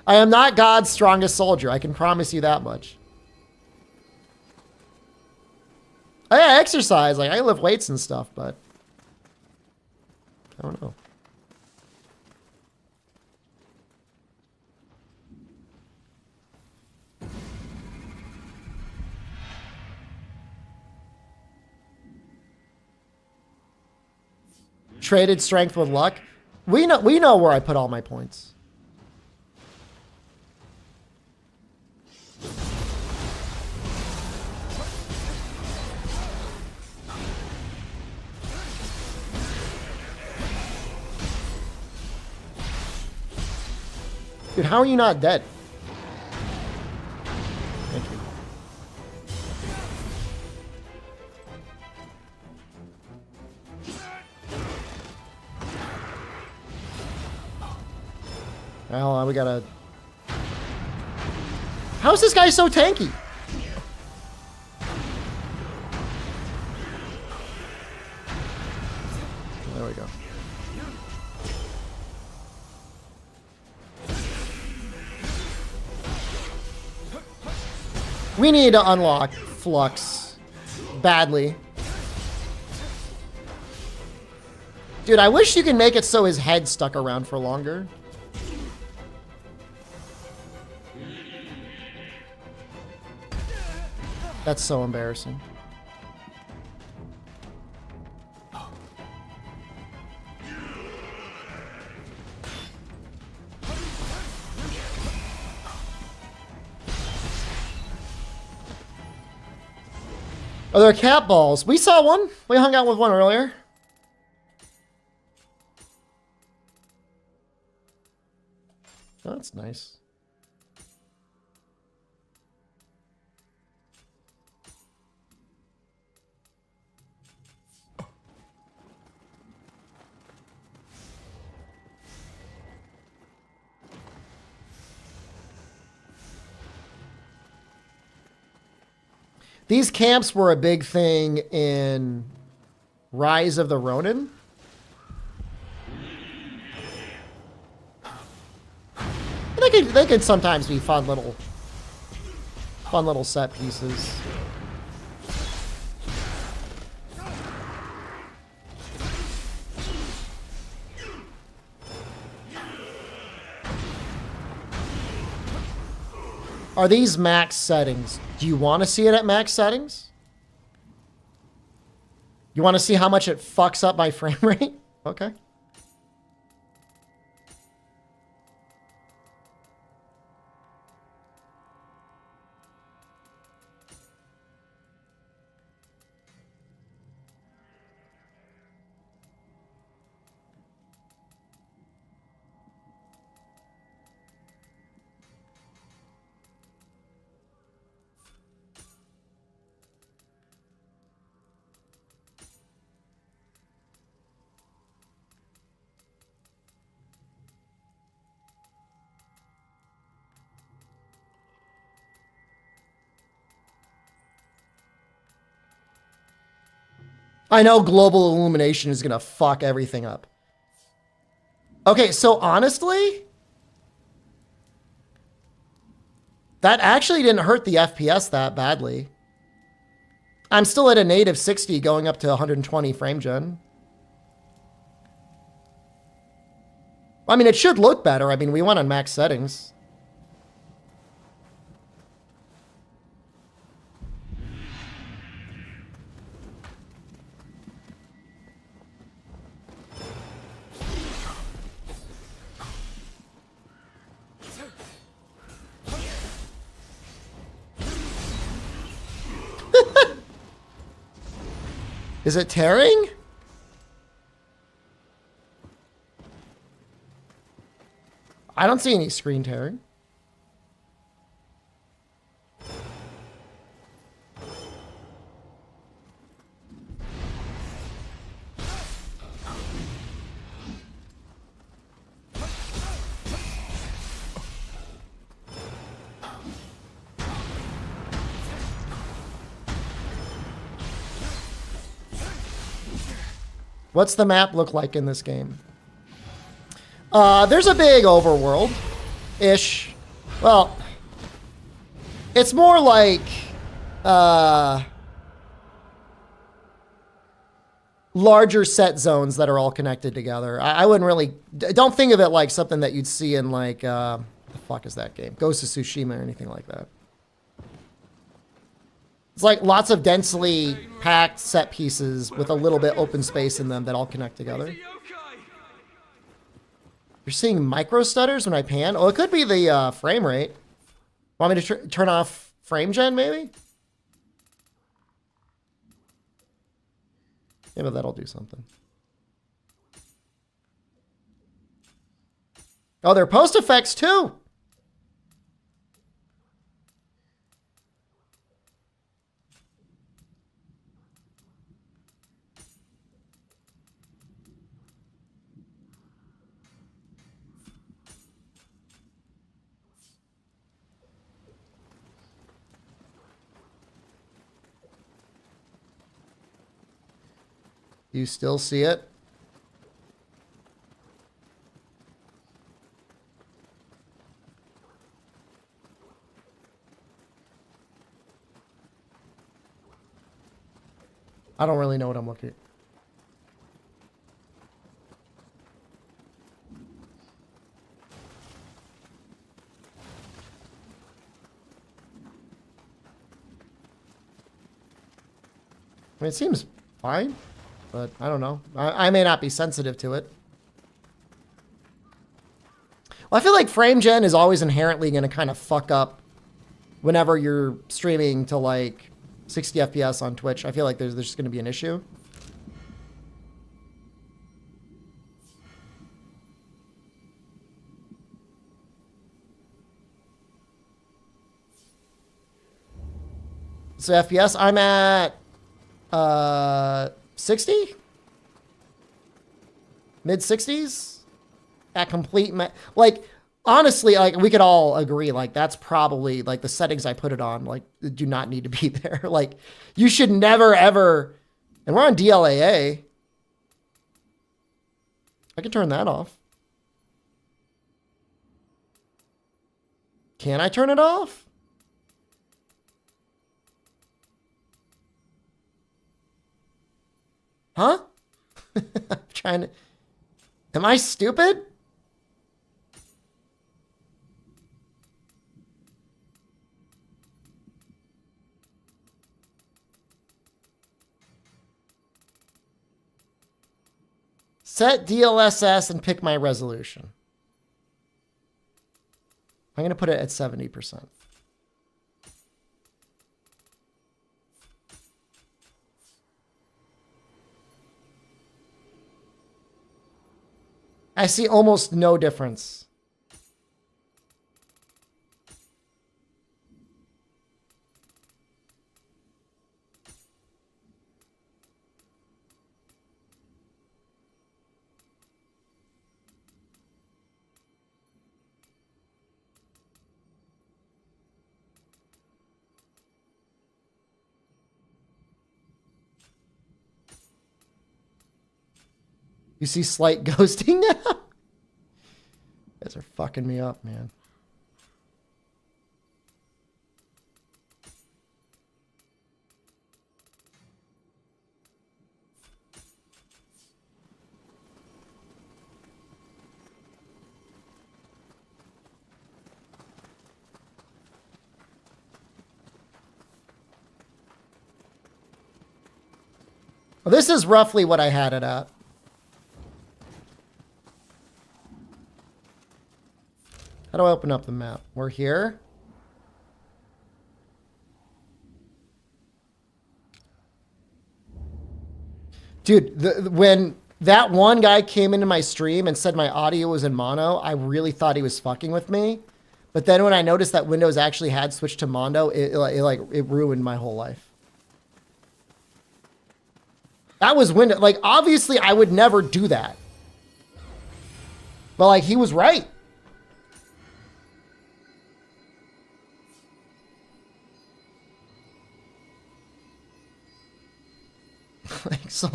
I am not God's strongest soldier. I can promise you that much. I exercise. Like, I lift weights and stuff, but I don't know. Traded strength with luck. We know where I put all my points. Dude, how are you not dead? Thank you. Well, we gotta... How is this guy so tanky? There we go. We need to unlock Flux badly. Dude, I wish you could make it so his head stuck around for longer. That's so embarrassing. Are there cat balls? We saw one. We hung out with one earlier. Oh, that's nice. These camps were a big thing in Rise of the Ronin. They could sometimes be fun little set pieces. Are these max settings? Do you want to see it at max settings? You want to see how much it fucks up my frame rate? Okay. I know global illumination is going to fuck everything up. Okay, so honestly, that actually didn't hurt the FPS that badly. I'm still at a native 60 going up to 120 frame gen. I mean, it should look better. I mean, we went on max settings. Is it tearing? I don't see any screen tearing. What's the map look like in this game? There's a big overworld-ish. Well, it's more like larger set zones that are all connected together. I wouldn't really... Don't think of it like something that you'd see in like... the fuck is that game? Ghost of Tsushima or anything like that. It's like lots of densely packed set pieces with a little bit open space in them that all connect together. You're seeing micro stutters when I pan? Oh, it could be the frame rate. Want me to turn off frame gen, maybe? Yeah, but that'll do something. Oh, they're post effects too. You still see it? I don't really know what I'm looking at. I mean, it seems fine. But I don't know. I may not be sensitive to it. Well, I feel like frame gen is always inherently going to kind of fuck up whenever you're streaming to like 60 FPS on Twitch. I feel like there's just going to be an issue. So FPS, I'm at 60? Mid 60s? At complete, like, honestly, like, we could all agree, like, that's probably, like, the settings I put it on, like, do not need to be there. Like, you should never, ever, and we're on DLAA. I can turn that off. Can I turn it off? Huh? I'm trying to... Am I stupid? Set DLSS and pick my resolution. I'm going to put it at 70%. I see almost no difference. You see slight ghosting now? You guys are fucking me up, man. Well, this is roughly what I had it at. How do I open up the map? We're here. Dude, when that one guy came into my stream and said my audio was in mono, I really thought he was fucking with me. But then when I noticed that Windows actually had switched to mono, it ruined my whole life. That was Windows. Like, obviously, I would never do that. But, like, he was right. So,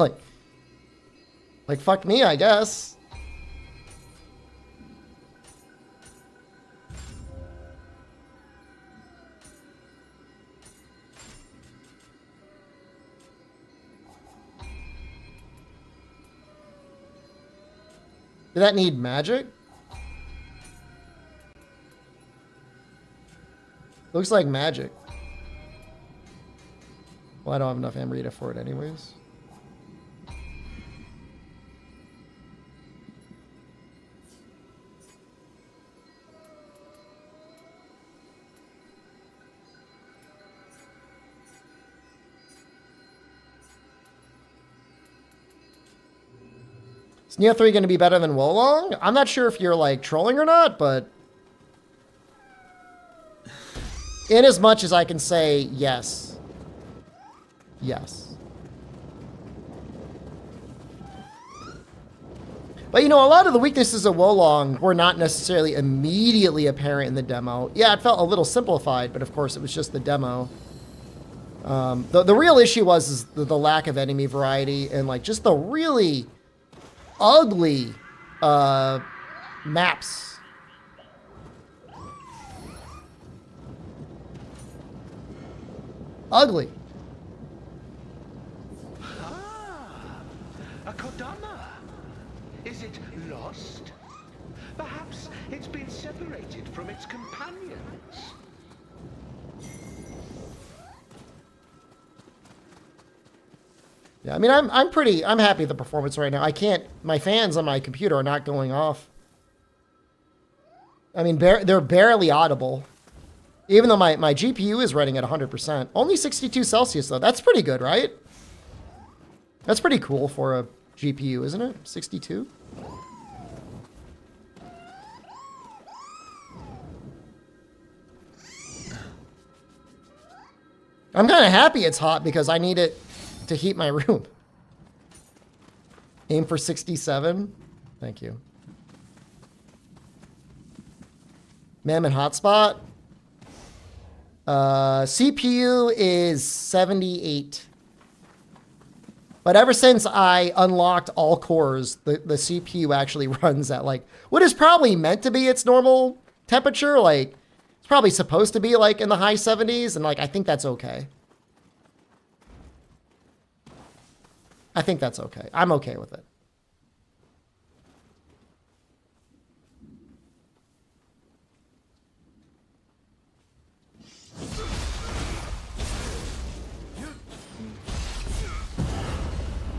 like, fuck me, I guess. Did that need magic? Looks like magic. Well, I don't have enough Amrita for it anyways. Is Nioh 3 going to be better than Wolong? I'm not sure if you're like trolling or not, but in as much as I can say yes. Yes. But you know, a lot of the weaknesses of Wolong were not necessarily immediately apparent in the demo. Yeah, it felt a little simplified, but of course it was just the demo. The real issue was the lack of enemy variety and like just the really ugly maps. Ugly. A Kodama. Is it lost? Perhaps it's been separated from its companions. Yeah, I mean, I'm happy with the performance right now. My fans on my computer are not going off. I mean, they're barely audible. Even though my GPU is running at 100%. Only 62 Celsius, though. That's pretty good, right? That's pretty cool for a GPU, isn't it? 62? I'm kind of happy it's hot because I need it to heat my room. Aim for 67. Thank you. Mammon hotspot. CPU is 78. But ever since I unlocked all cores, the CPU actually runs at like what is probably meant to be its normal temperature. Like it's probably supposed to be like in the high 70s, and like I think that's okay. I think that's okay. I'm okay with it.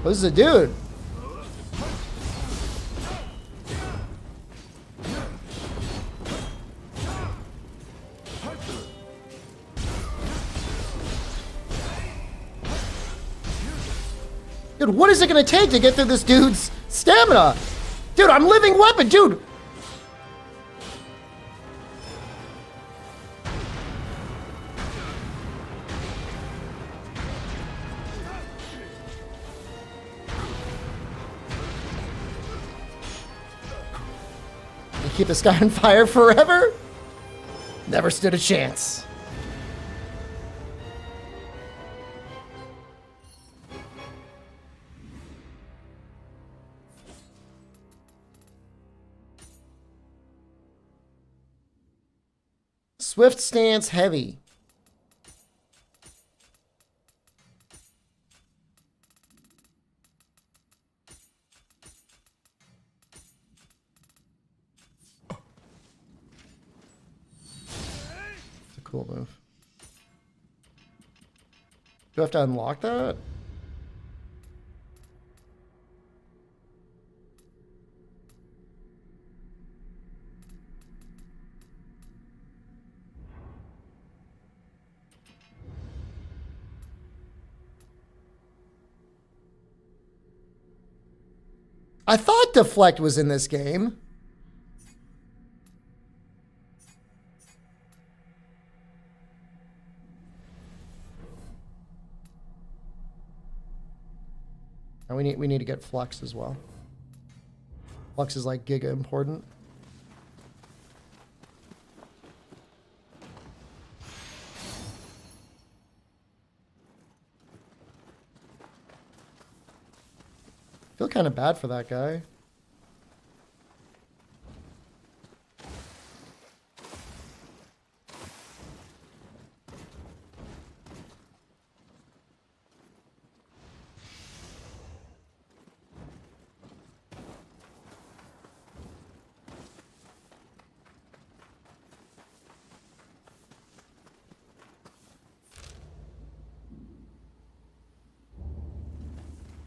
This is a dude. Dude, what is it gonna take to get through this dude's stamina? Dude, I'm living weapon, dude. You keep this guy on fire forever? Never stood a chance. Swift stance heavy. It's a cool move. Do I have to unlock that? I thought deflect was in this game. And we need to get flux as well. Flux is like giga important. I feel kind of bad for that guy.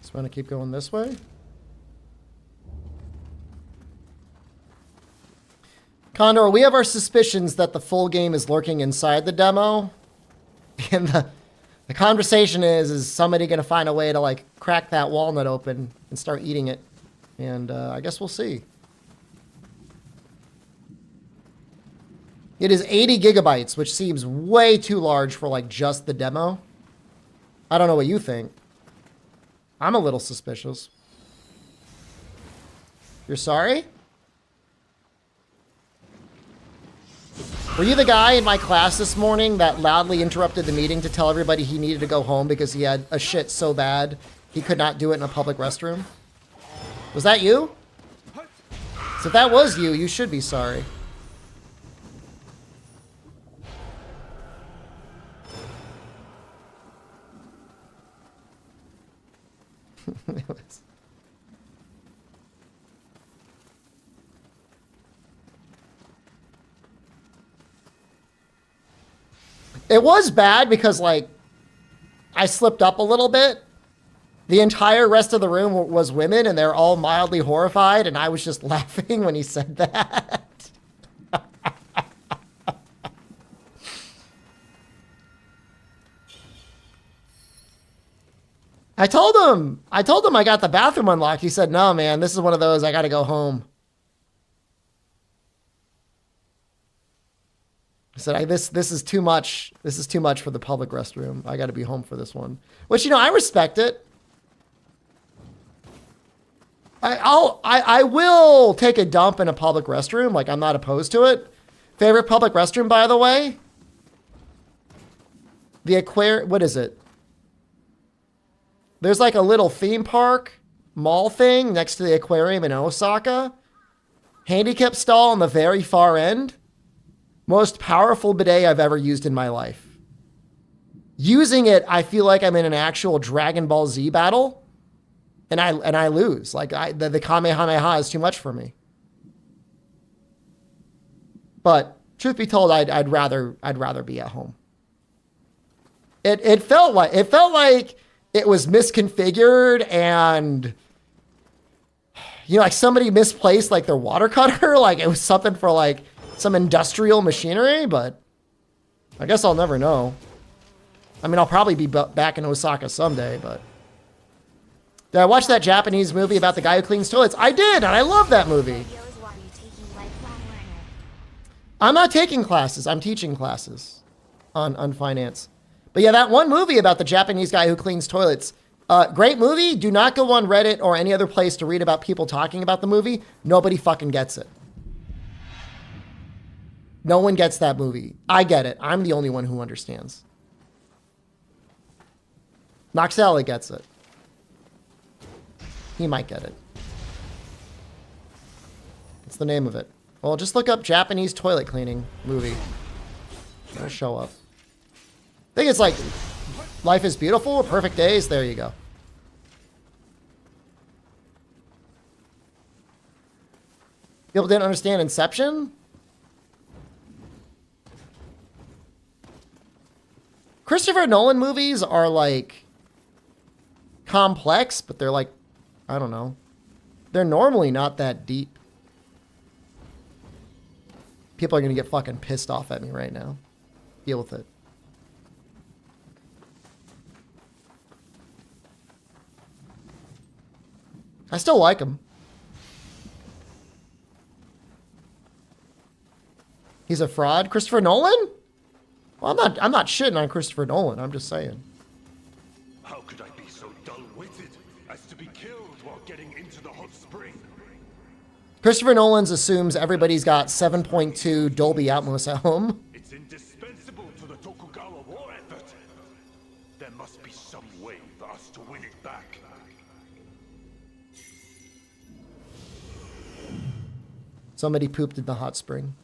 So I'm going to keep going this way. Condor, we have our suspicions that the full game is lurking inside the demo. And the conversation is somebody going to find a way to like crack that walnut open and start eating it? And I guess we'll see. It is 80 gigabytes, which seems way too large for like just the demo. I don't know what you think. I'm a little suspicious. You're sorry? Were you the guy in my class this morning that loudly interrupted the meeting to tell everybody he needed to go home because he had a shit so bad he could not do it in a public restroom? Was that you? So if that was you, you should be sorry. It was bad because, like, I slipped up a little bit. The entire rest of the room was women, and they're all mildly horrified, and I was just laughing when he said that. I told him I got the bathroom unlocked. He said, no, man, this is one of those, I got to go home. I said, this is too much. This is too much for the public restroom. I got to be home for this one. Which, you know, I respect it. I will take a dump in a public restroom. Like, I'm not opposed to it. Favorite public restroom, by the way? The aquarium. What is it? There's like a little theme park mall thing next to the aquarium in Osaka. Handicap stall on the very far end. Most powerful bidet I've ever used in my life. Using it, I feel like I'm in an actual Dragon Ball Z battle, and I lose. Like the Kamehameha is too much for me. But truth be told, I'd rather be at home. It felt like it was misconfigured, and you know, like somebody misplaced like their water cutter. Like it was something for like some industrial machinery, but I guess I'll never know. I mean, I'll probably be back in Osaka someday, but... Did I watch that Japanese movie about the guy who cleans toilets? I did, and I love that movie. I'm not taking classes. I'm teaching classes on finance. But yeah, that one movie about the Japanese guy who cleans toilets. Great movie. Do not go on Reddit or any other place to read about people talking about the movie. Nobody fucking gets it. No one gets that movie. I get it. I'm the only one who understands. Noxella gets it. He might get it. What's the name of it? Well, just look up Japanese toilet cleaning movie. It'll show up. I think it's like Life is Beautiful, Perfect Days. There you go. People didn't understand Inception? Christopher Nolan movies are like complex, but they're like, I don't know. They're normally not that deep. People are going to get fucking pissed off at me right now. Deal with it. I still like them. He's a fraud? Christopher Nolan? Well, I'm not shitting on Christopher Nolan. I'm just saying. How could I be so dull-witted as to be killed while getting into the hot spring? Christopher Nolan's assumes everybody's got 7.2 Dolby Atmos at home. It's indispensable to the Tokugawa war effort. There must be some way for us to win it back. Somebody pooped in the hot spring.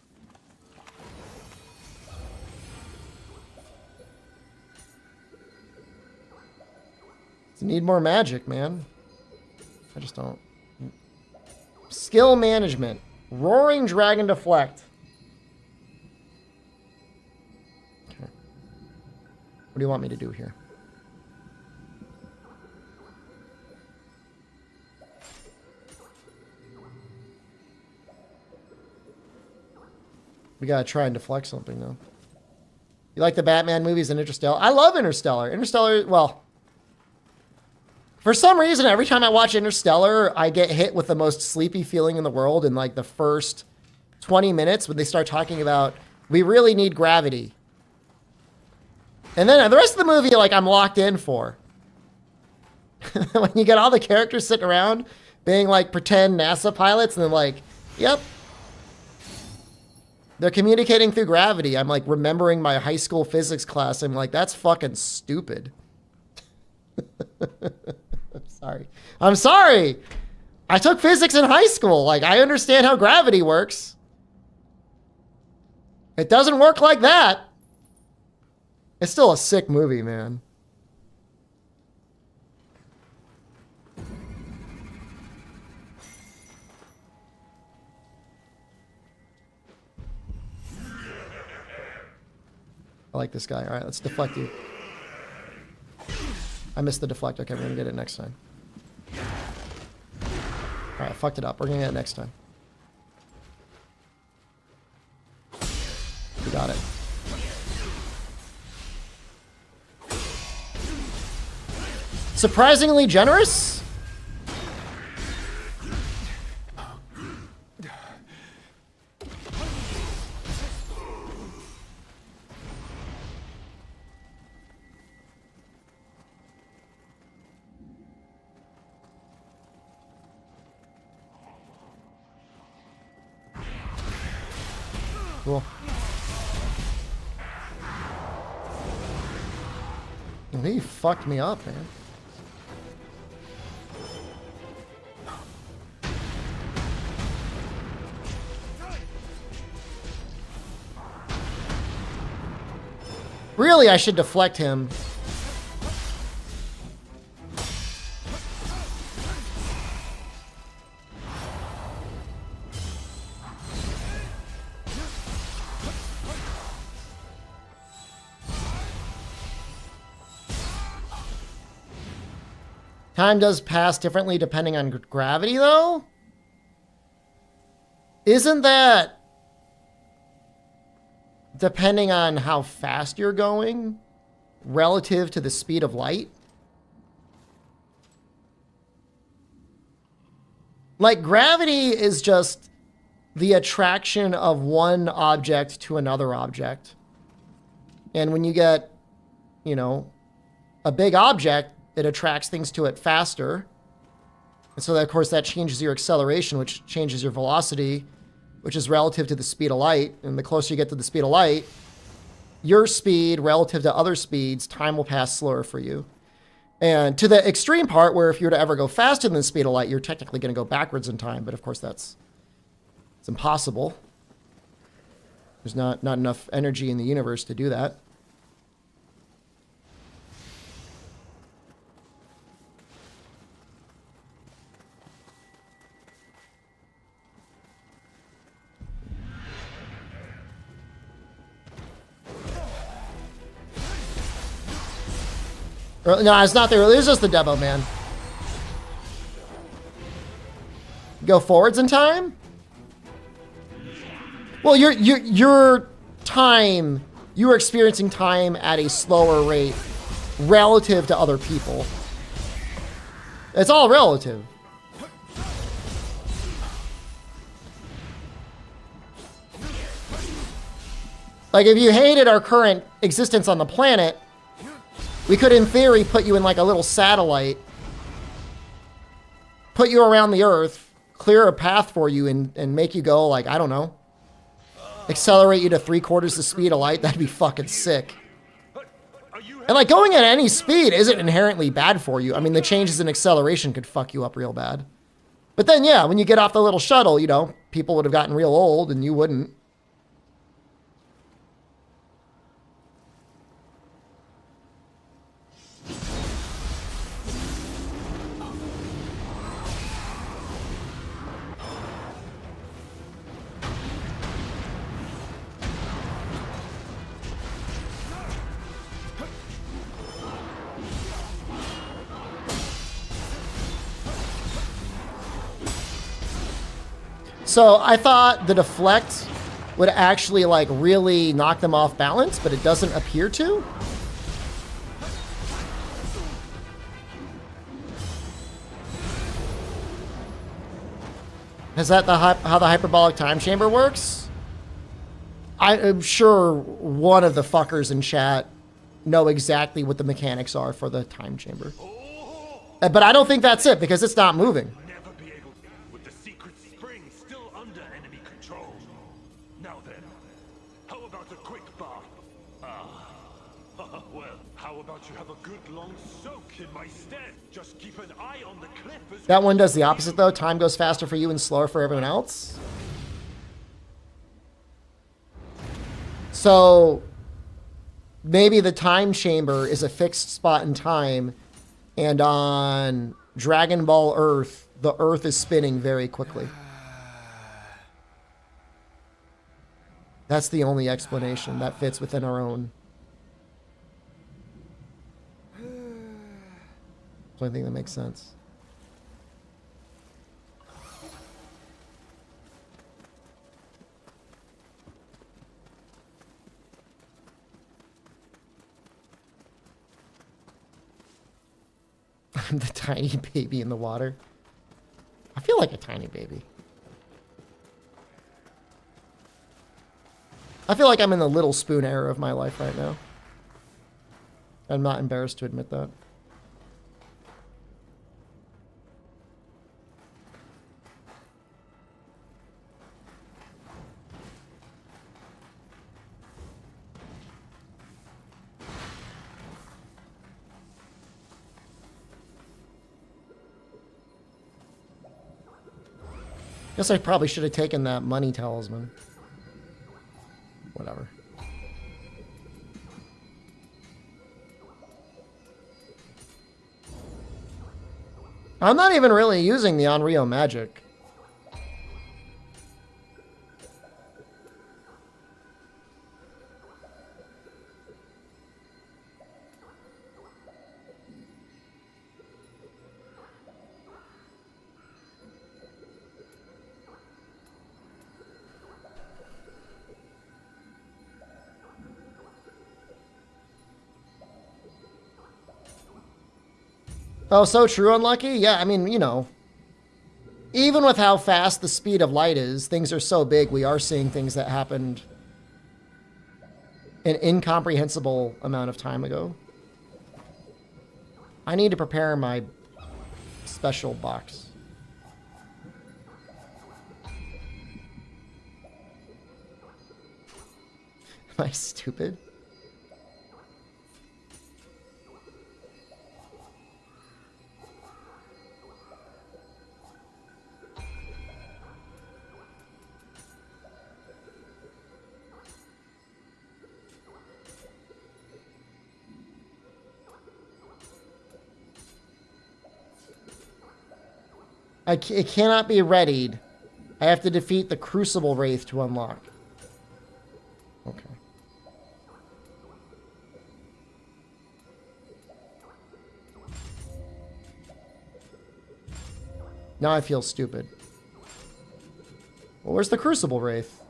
Need more magic, man. I just don't. Skill management. Roaring Dragon Deflect. Okay. What do you want me to do here? We gotta try and deflect something, though. You like the Batman movies and Interstellar? I love Interstellar. Interstellar, well... For some reason, every time I watch Interstellar, I get hit with the most sleepy feeling in the world in like the first 20 minutes when they start talking about, we really need gravity. And then the rest of the movie, like, I'm locked in for. When you get all the characters sitting around being like pretend NASA pilots and then like, yep. They're communicating through gravity. I'm like remembering my high school physics class. I'm like, that's fucking stupid. I'm sorry. I took physics in high school. Like, I understand how gravity works. It doesn't work like that. It's still a sick movie, man. I like this guy. All right, let's deflect you. I missed the deflect. Okay, we're going to get it next time. All right, I fucked it up. We're going to get it next time. We got it. Surprisingly generous? Cool. He fucked me up, man. Really, I should deflect him. Time does pass differently depending on gravity, though? Isn't that depending on how fast you're going relative to the speed of light? Like, gravity is just the attraction of one object to another object. And when you get, you know, a big object, it attracts things to it faster. And so, that, of course, that changes your acceleration, which changes your velocity, which is relative to the speed of light. And the closer you get to the speed of light, your speed relative to other speeds, time will pass slower for you. And to the extreme part where if you were to ever go faster than the speed of light, you're technically going to go backwards in time. But of course, it's impossible. There's not enough energy in the universe to do that. No, it's not there. It's just the demo, man. Go forwards in time? Well, your time, you are experiencing time at a slower rate relative to other people. It's all relative. Like, if you hated our current existence on the planet, we could, in theory, put you in like a little satellite, put you around the Earth, clear a path for you, and make you go, like, I don't know, accelerate you to 3/4 the speed of light. That'd be fucking sick. And like, going at any speed isn't inherently bad for you. I mean, the changes in acceleration could fuck you up real bad. But then, yeah, when you get off the little shuttle, you know, people would have gotten real old and you wouldn't. So I thought the deflect would actually like really knock them off balance, but it doesn't appear to. Is that how the hyperbolic time chamber works? I'm sure one of the fuckers in chat know exactly what the mechanics are for the time chamber. But I don't think that's it, because it's not moving. That one does the opposite, though. Time goes faster for you and slower for everyone else. So maybe the time chamber is a fixed spot in time, and on Dragon Ball Earth, the Earth is spinning very quickly. That's the only explanation that fits within our own. So I think that makes sense. I'm the tiny baby in the water. I feel like a tiny baby. I feel like I'm in the little spoon era of my life right now. I'm not embarrassed to admit that. Guess I probably should have taken that money talisman. Whatever. I'm not even really using the Onryo magic. Oh, so true, Unlucky? Yeah, I mean, you know, even with how fast the speed of light is, things are so big, we are seeing things that happened an incomprehensible amount of time ago. I need to prepare my special box. Am I stupid? It cannot be readied. I have to defeat the Crucible Wraith to unlock. Okay. Now I feel stupid. Well, where's the Crucible Wraith?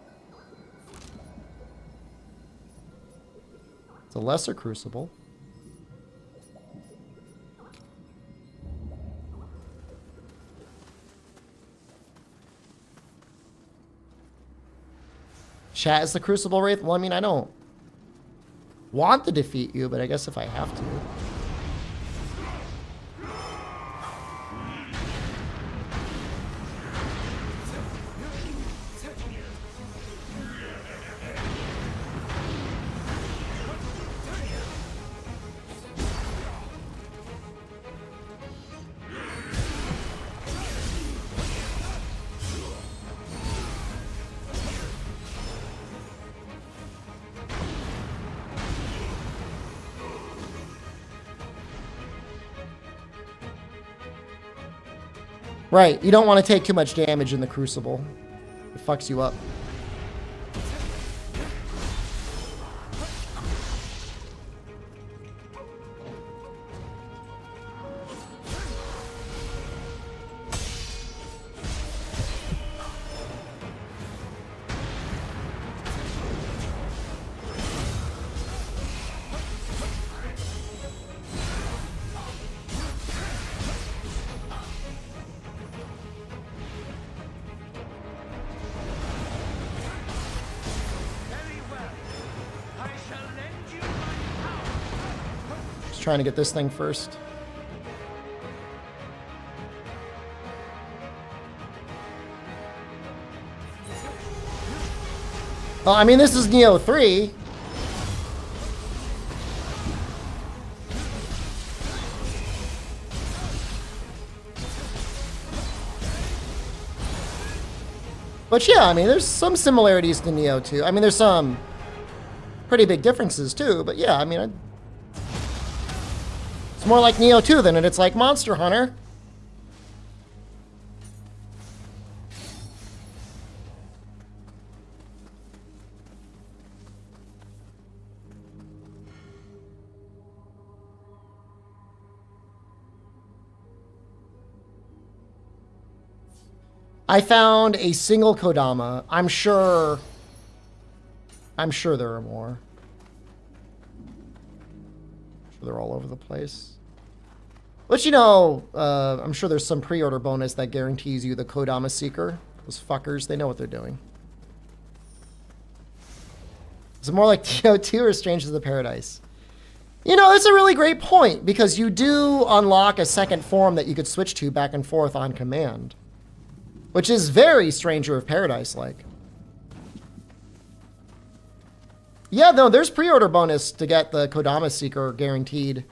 It's a lesser Crucible. Chat is the Crucible Wraith? Well, I mean, I don't want to defeat you, but I guess if I have to. Right, you don't want to take too much damage in the Crucible. It fucks you up. Trying to get this thing first. Well, I mean, this is Nioh 3. But yeah, I mean, there's some similarities to Nioh 2. I mean, there's some pretty big differences too, but yeah, I mean, it's more like Nioh 2 than it's like Monster Hunter. I found a single Kodama. I'm sure there are more. I'm sure they're all over the place. But you know, I'm sure there's some pre-order bonus that guarantees you the Kodama Seeker. Those fuckers, they know what they're doing. Is it more like TO2 or Strangers of the Paradise? You know, that's a really great point, because you do unlock a second form that you could switch to back and forth on command. Which is very Stranger of Paradise-like. Yeah, no, there's pre-order bonus to get the Kodama Seeker guaranteed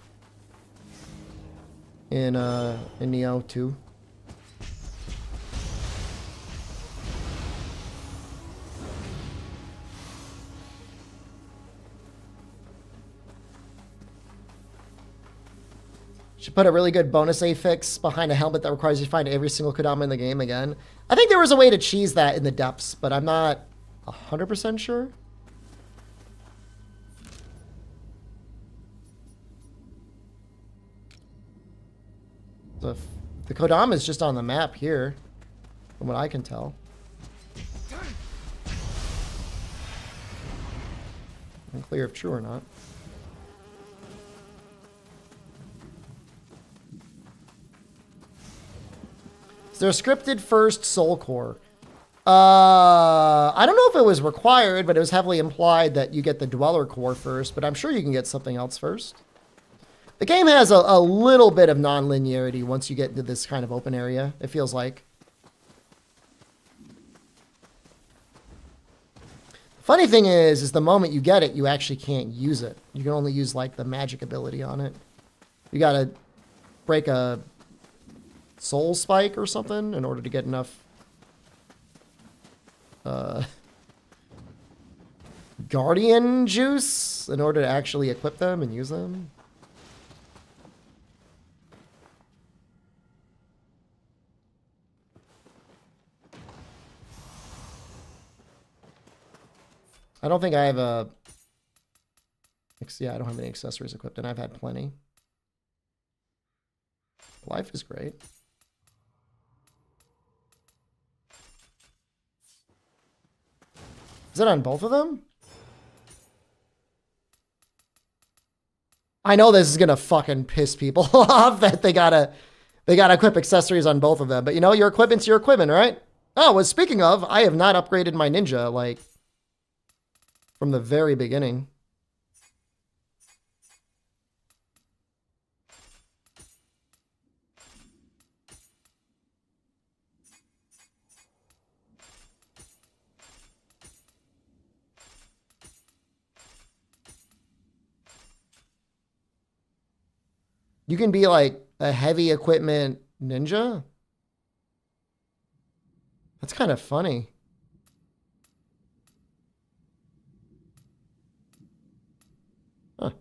in Nioh 2. Should put a really good bonus affix behind a helmet that requires you to find every single Kodama in the game again. I think there was a way to cheese that in the depths, but I'm not 100% sure. The Kodama is just on the map here, from what I can tell. Unclear if true or not. Is there a scripted first Soul Core? I don't know if it was required, but it was heavily implied that you get the Dweller Core first, but I'm sure you can get something else first. The game has a little bit of non-linearity once you get into this kind of open area, it feels like. Funny thing is the moment you get it, you actually can't use it. You can only use, like, the magic ability on it. You gotta break a soul spike or something in order to get enough guardian juice in order to actually equip them and use them. I don't think I have a... Yeah, I don't have any accessories equipped, and I've had plenty. Life is great. Is it on both of them? I know this is gonna fucking piss people off that they gotta equip accessories on both of them, but you know, your equipment's your equipment, right? Oh, well, speaking of, I have not upgraded my ninja, like, from the very beginning. You can be like a heavy equipment ninja? That's kind of funny. Huh.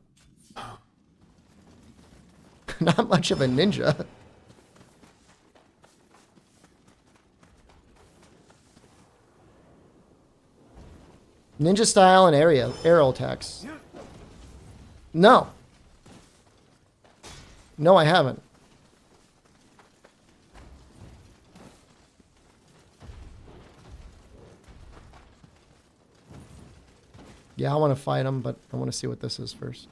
Not much of a ninja. Ninja style and aerial attacks. No. No, I haven't. Yeah, I want to fight him, but I want to see what this is first.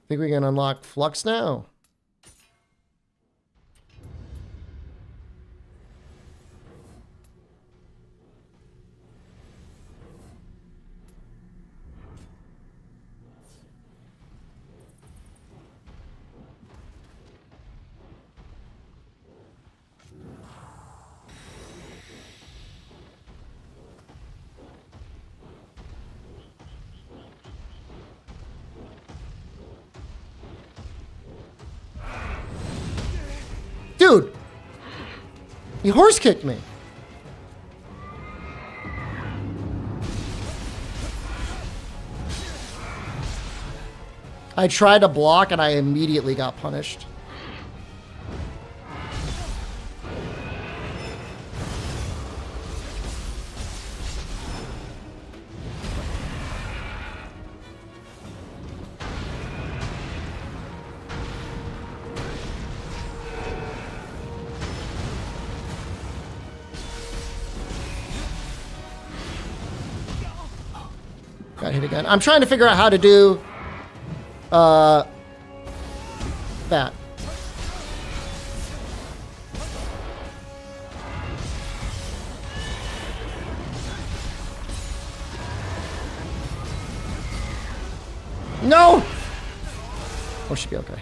Think we can unlock Flux now? Dude! He horse kicked me. I tried to block and I immediately got punished. Got hit again. I'm trying to figure out how to do that. No! Oh, should be okay.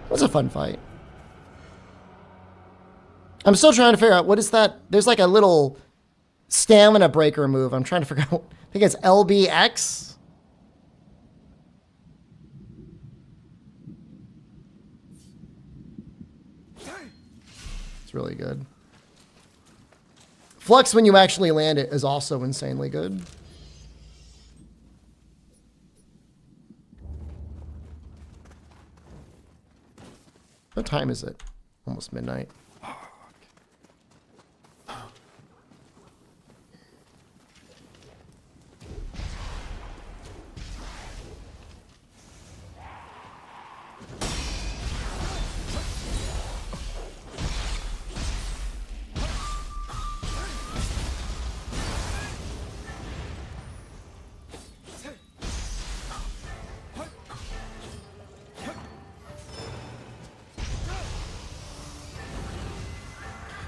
It was a fun fight. I'm still trying to figure out what is that. There's like a little stamina breaker move. I'm trying to figure out. I think it's LBX. It's really good. Flux, when you actually land it, is also insanely good. What time is it? Almost midnight.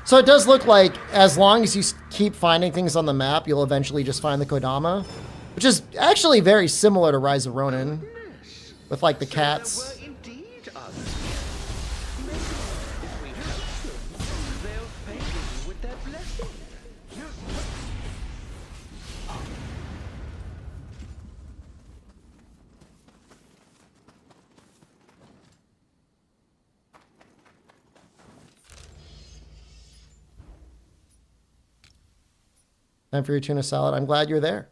So it does look like as long as you keep finding things on the map, you'll eventually just find the Kodama, which is actually very similar to Rise of Ronin, with like the cats. Time for your tuna salad. I'm glad you're there.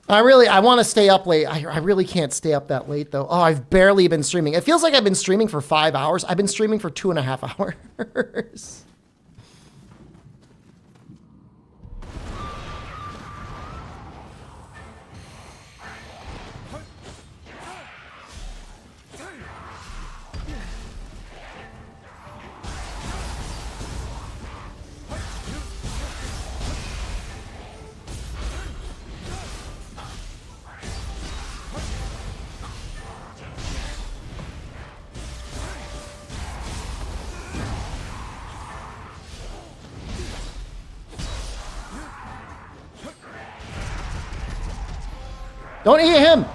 I want to stay up late. I really can't stay up that late though. Oh, I've barely been streaming. It feels like I've been streaming for 5 hours. I've been streaming for 2.5 hours. Don't eat him!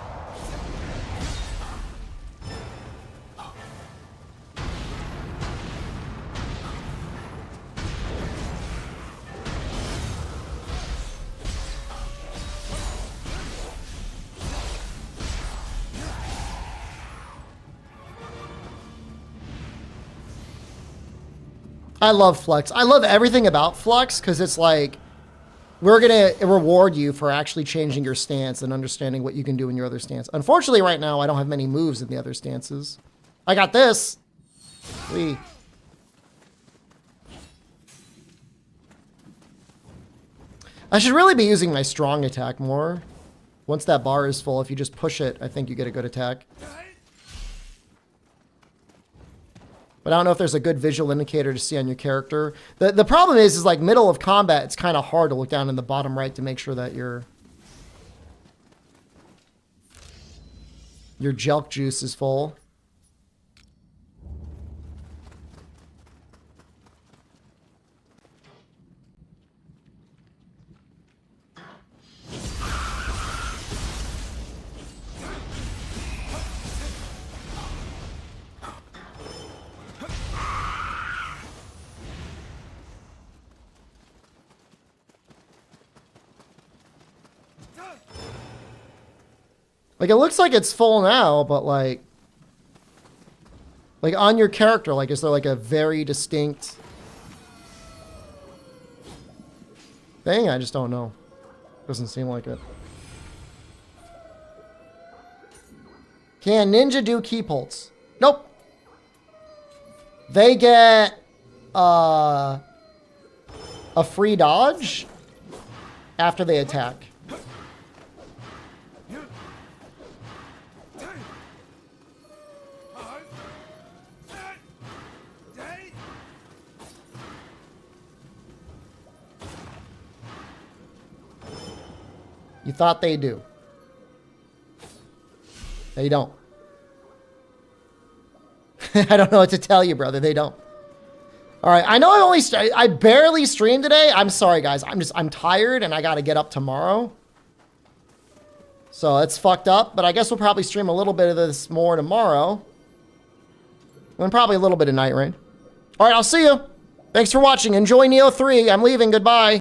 I love Flux. I love everything about Flux because it's like, we're going to reward you for actually changing your stance and understanding what you can do in your other stance. Unfortunately, right now, I don't have many moves in the other stances. I got this. I should really be using my strong attack more. Once that bar is full, if you just push it, I think you get a good attack. But I don't know if there's a good visual indicator to see on your character. The problem is like middle of combat, it's kind of hard to look down in the bottom right to make sure that your jelk juice is full. Like, it looks like it's full now, but like on your character, like, is there like a very distinct thing? I just don't know. Doesn't seem like it. Can Ninja do keep holds? Nope. They get a free dodge after they attack. You thought they do. They don't. I don't know what to tell you, brother. They don't. All right. I know I barely streamed today. I'm sorry, guys. I'm tired and I got to get up tomorrow. So it's fucked up, but I guess we'll probably stream a little bit of this more tomorrow. And probably a little bit of Night Rain. All right. I'll see you. Thanks for watching. Enjoy Nioh 3. I'm leaving. Goodbye.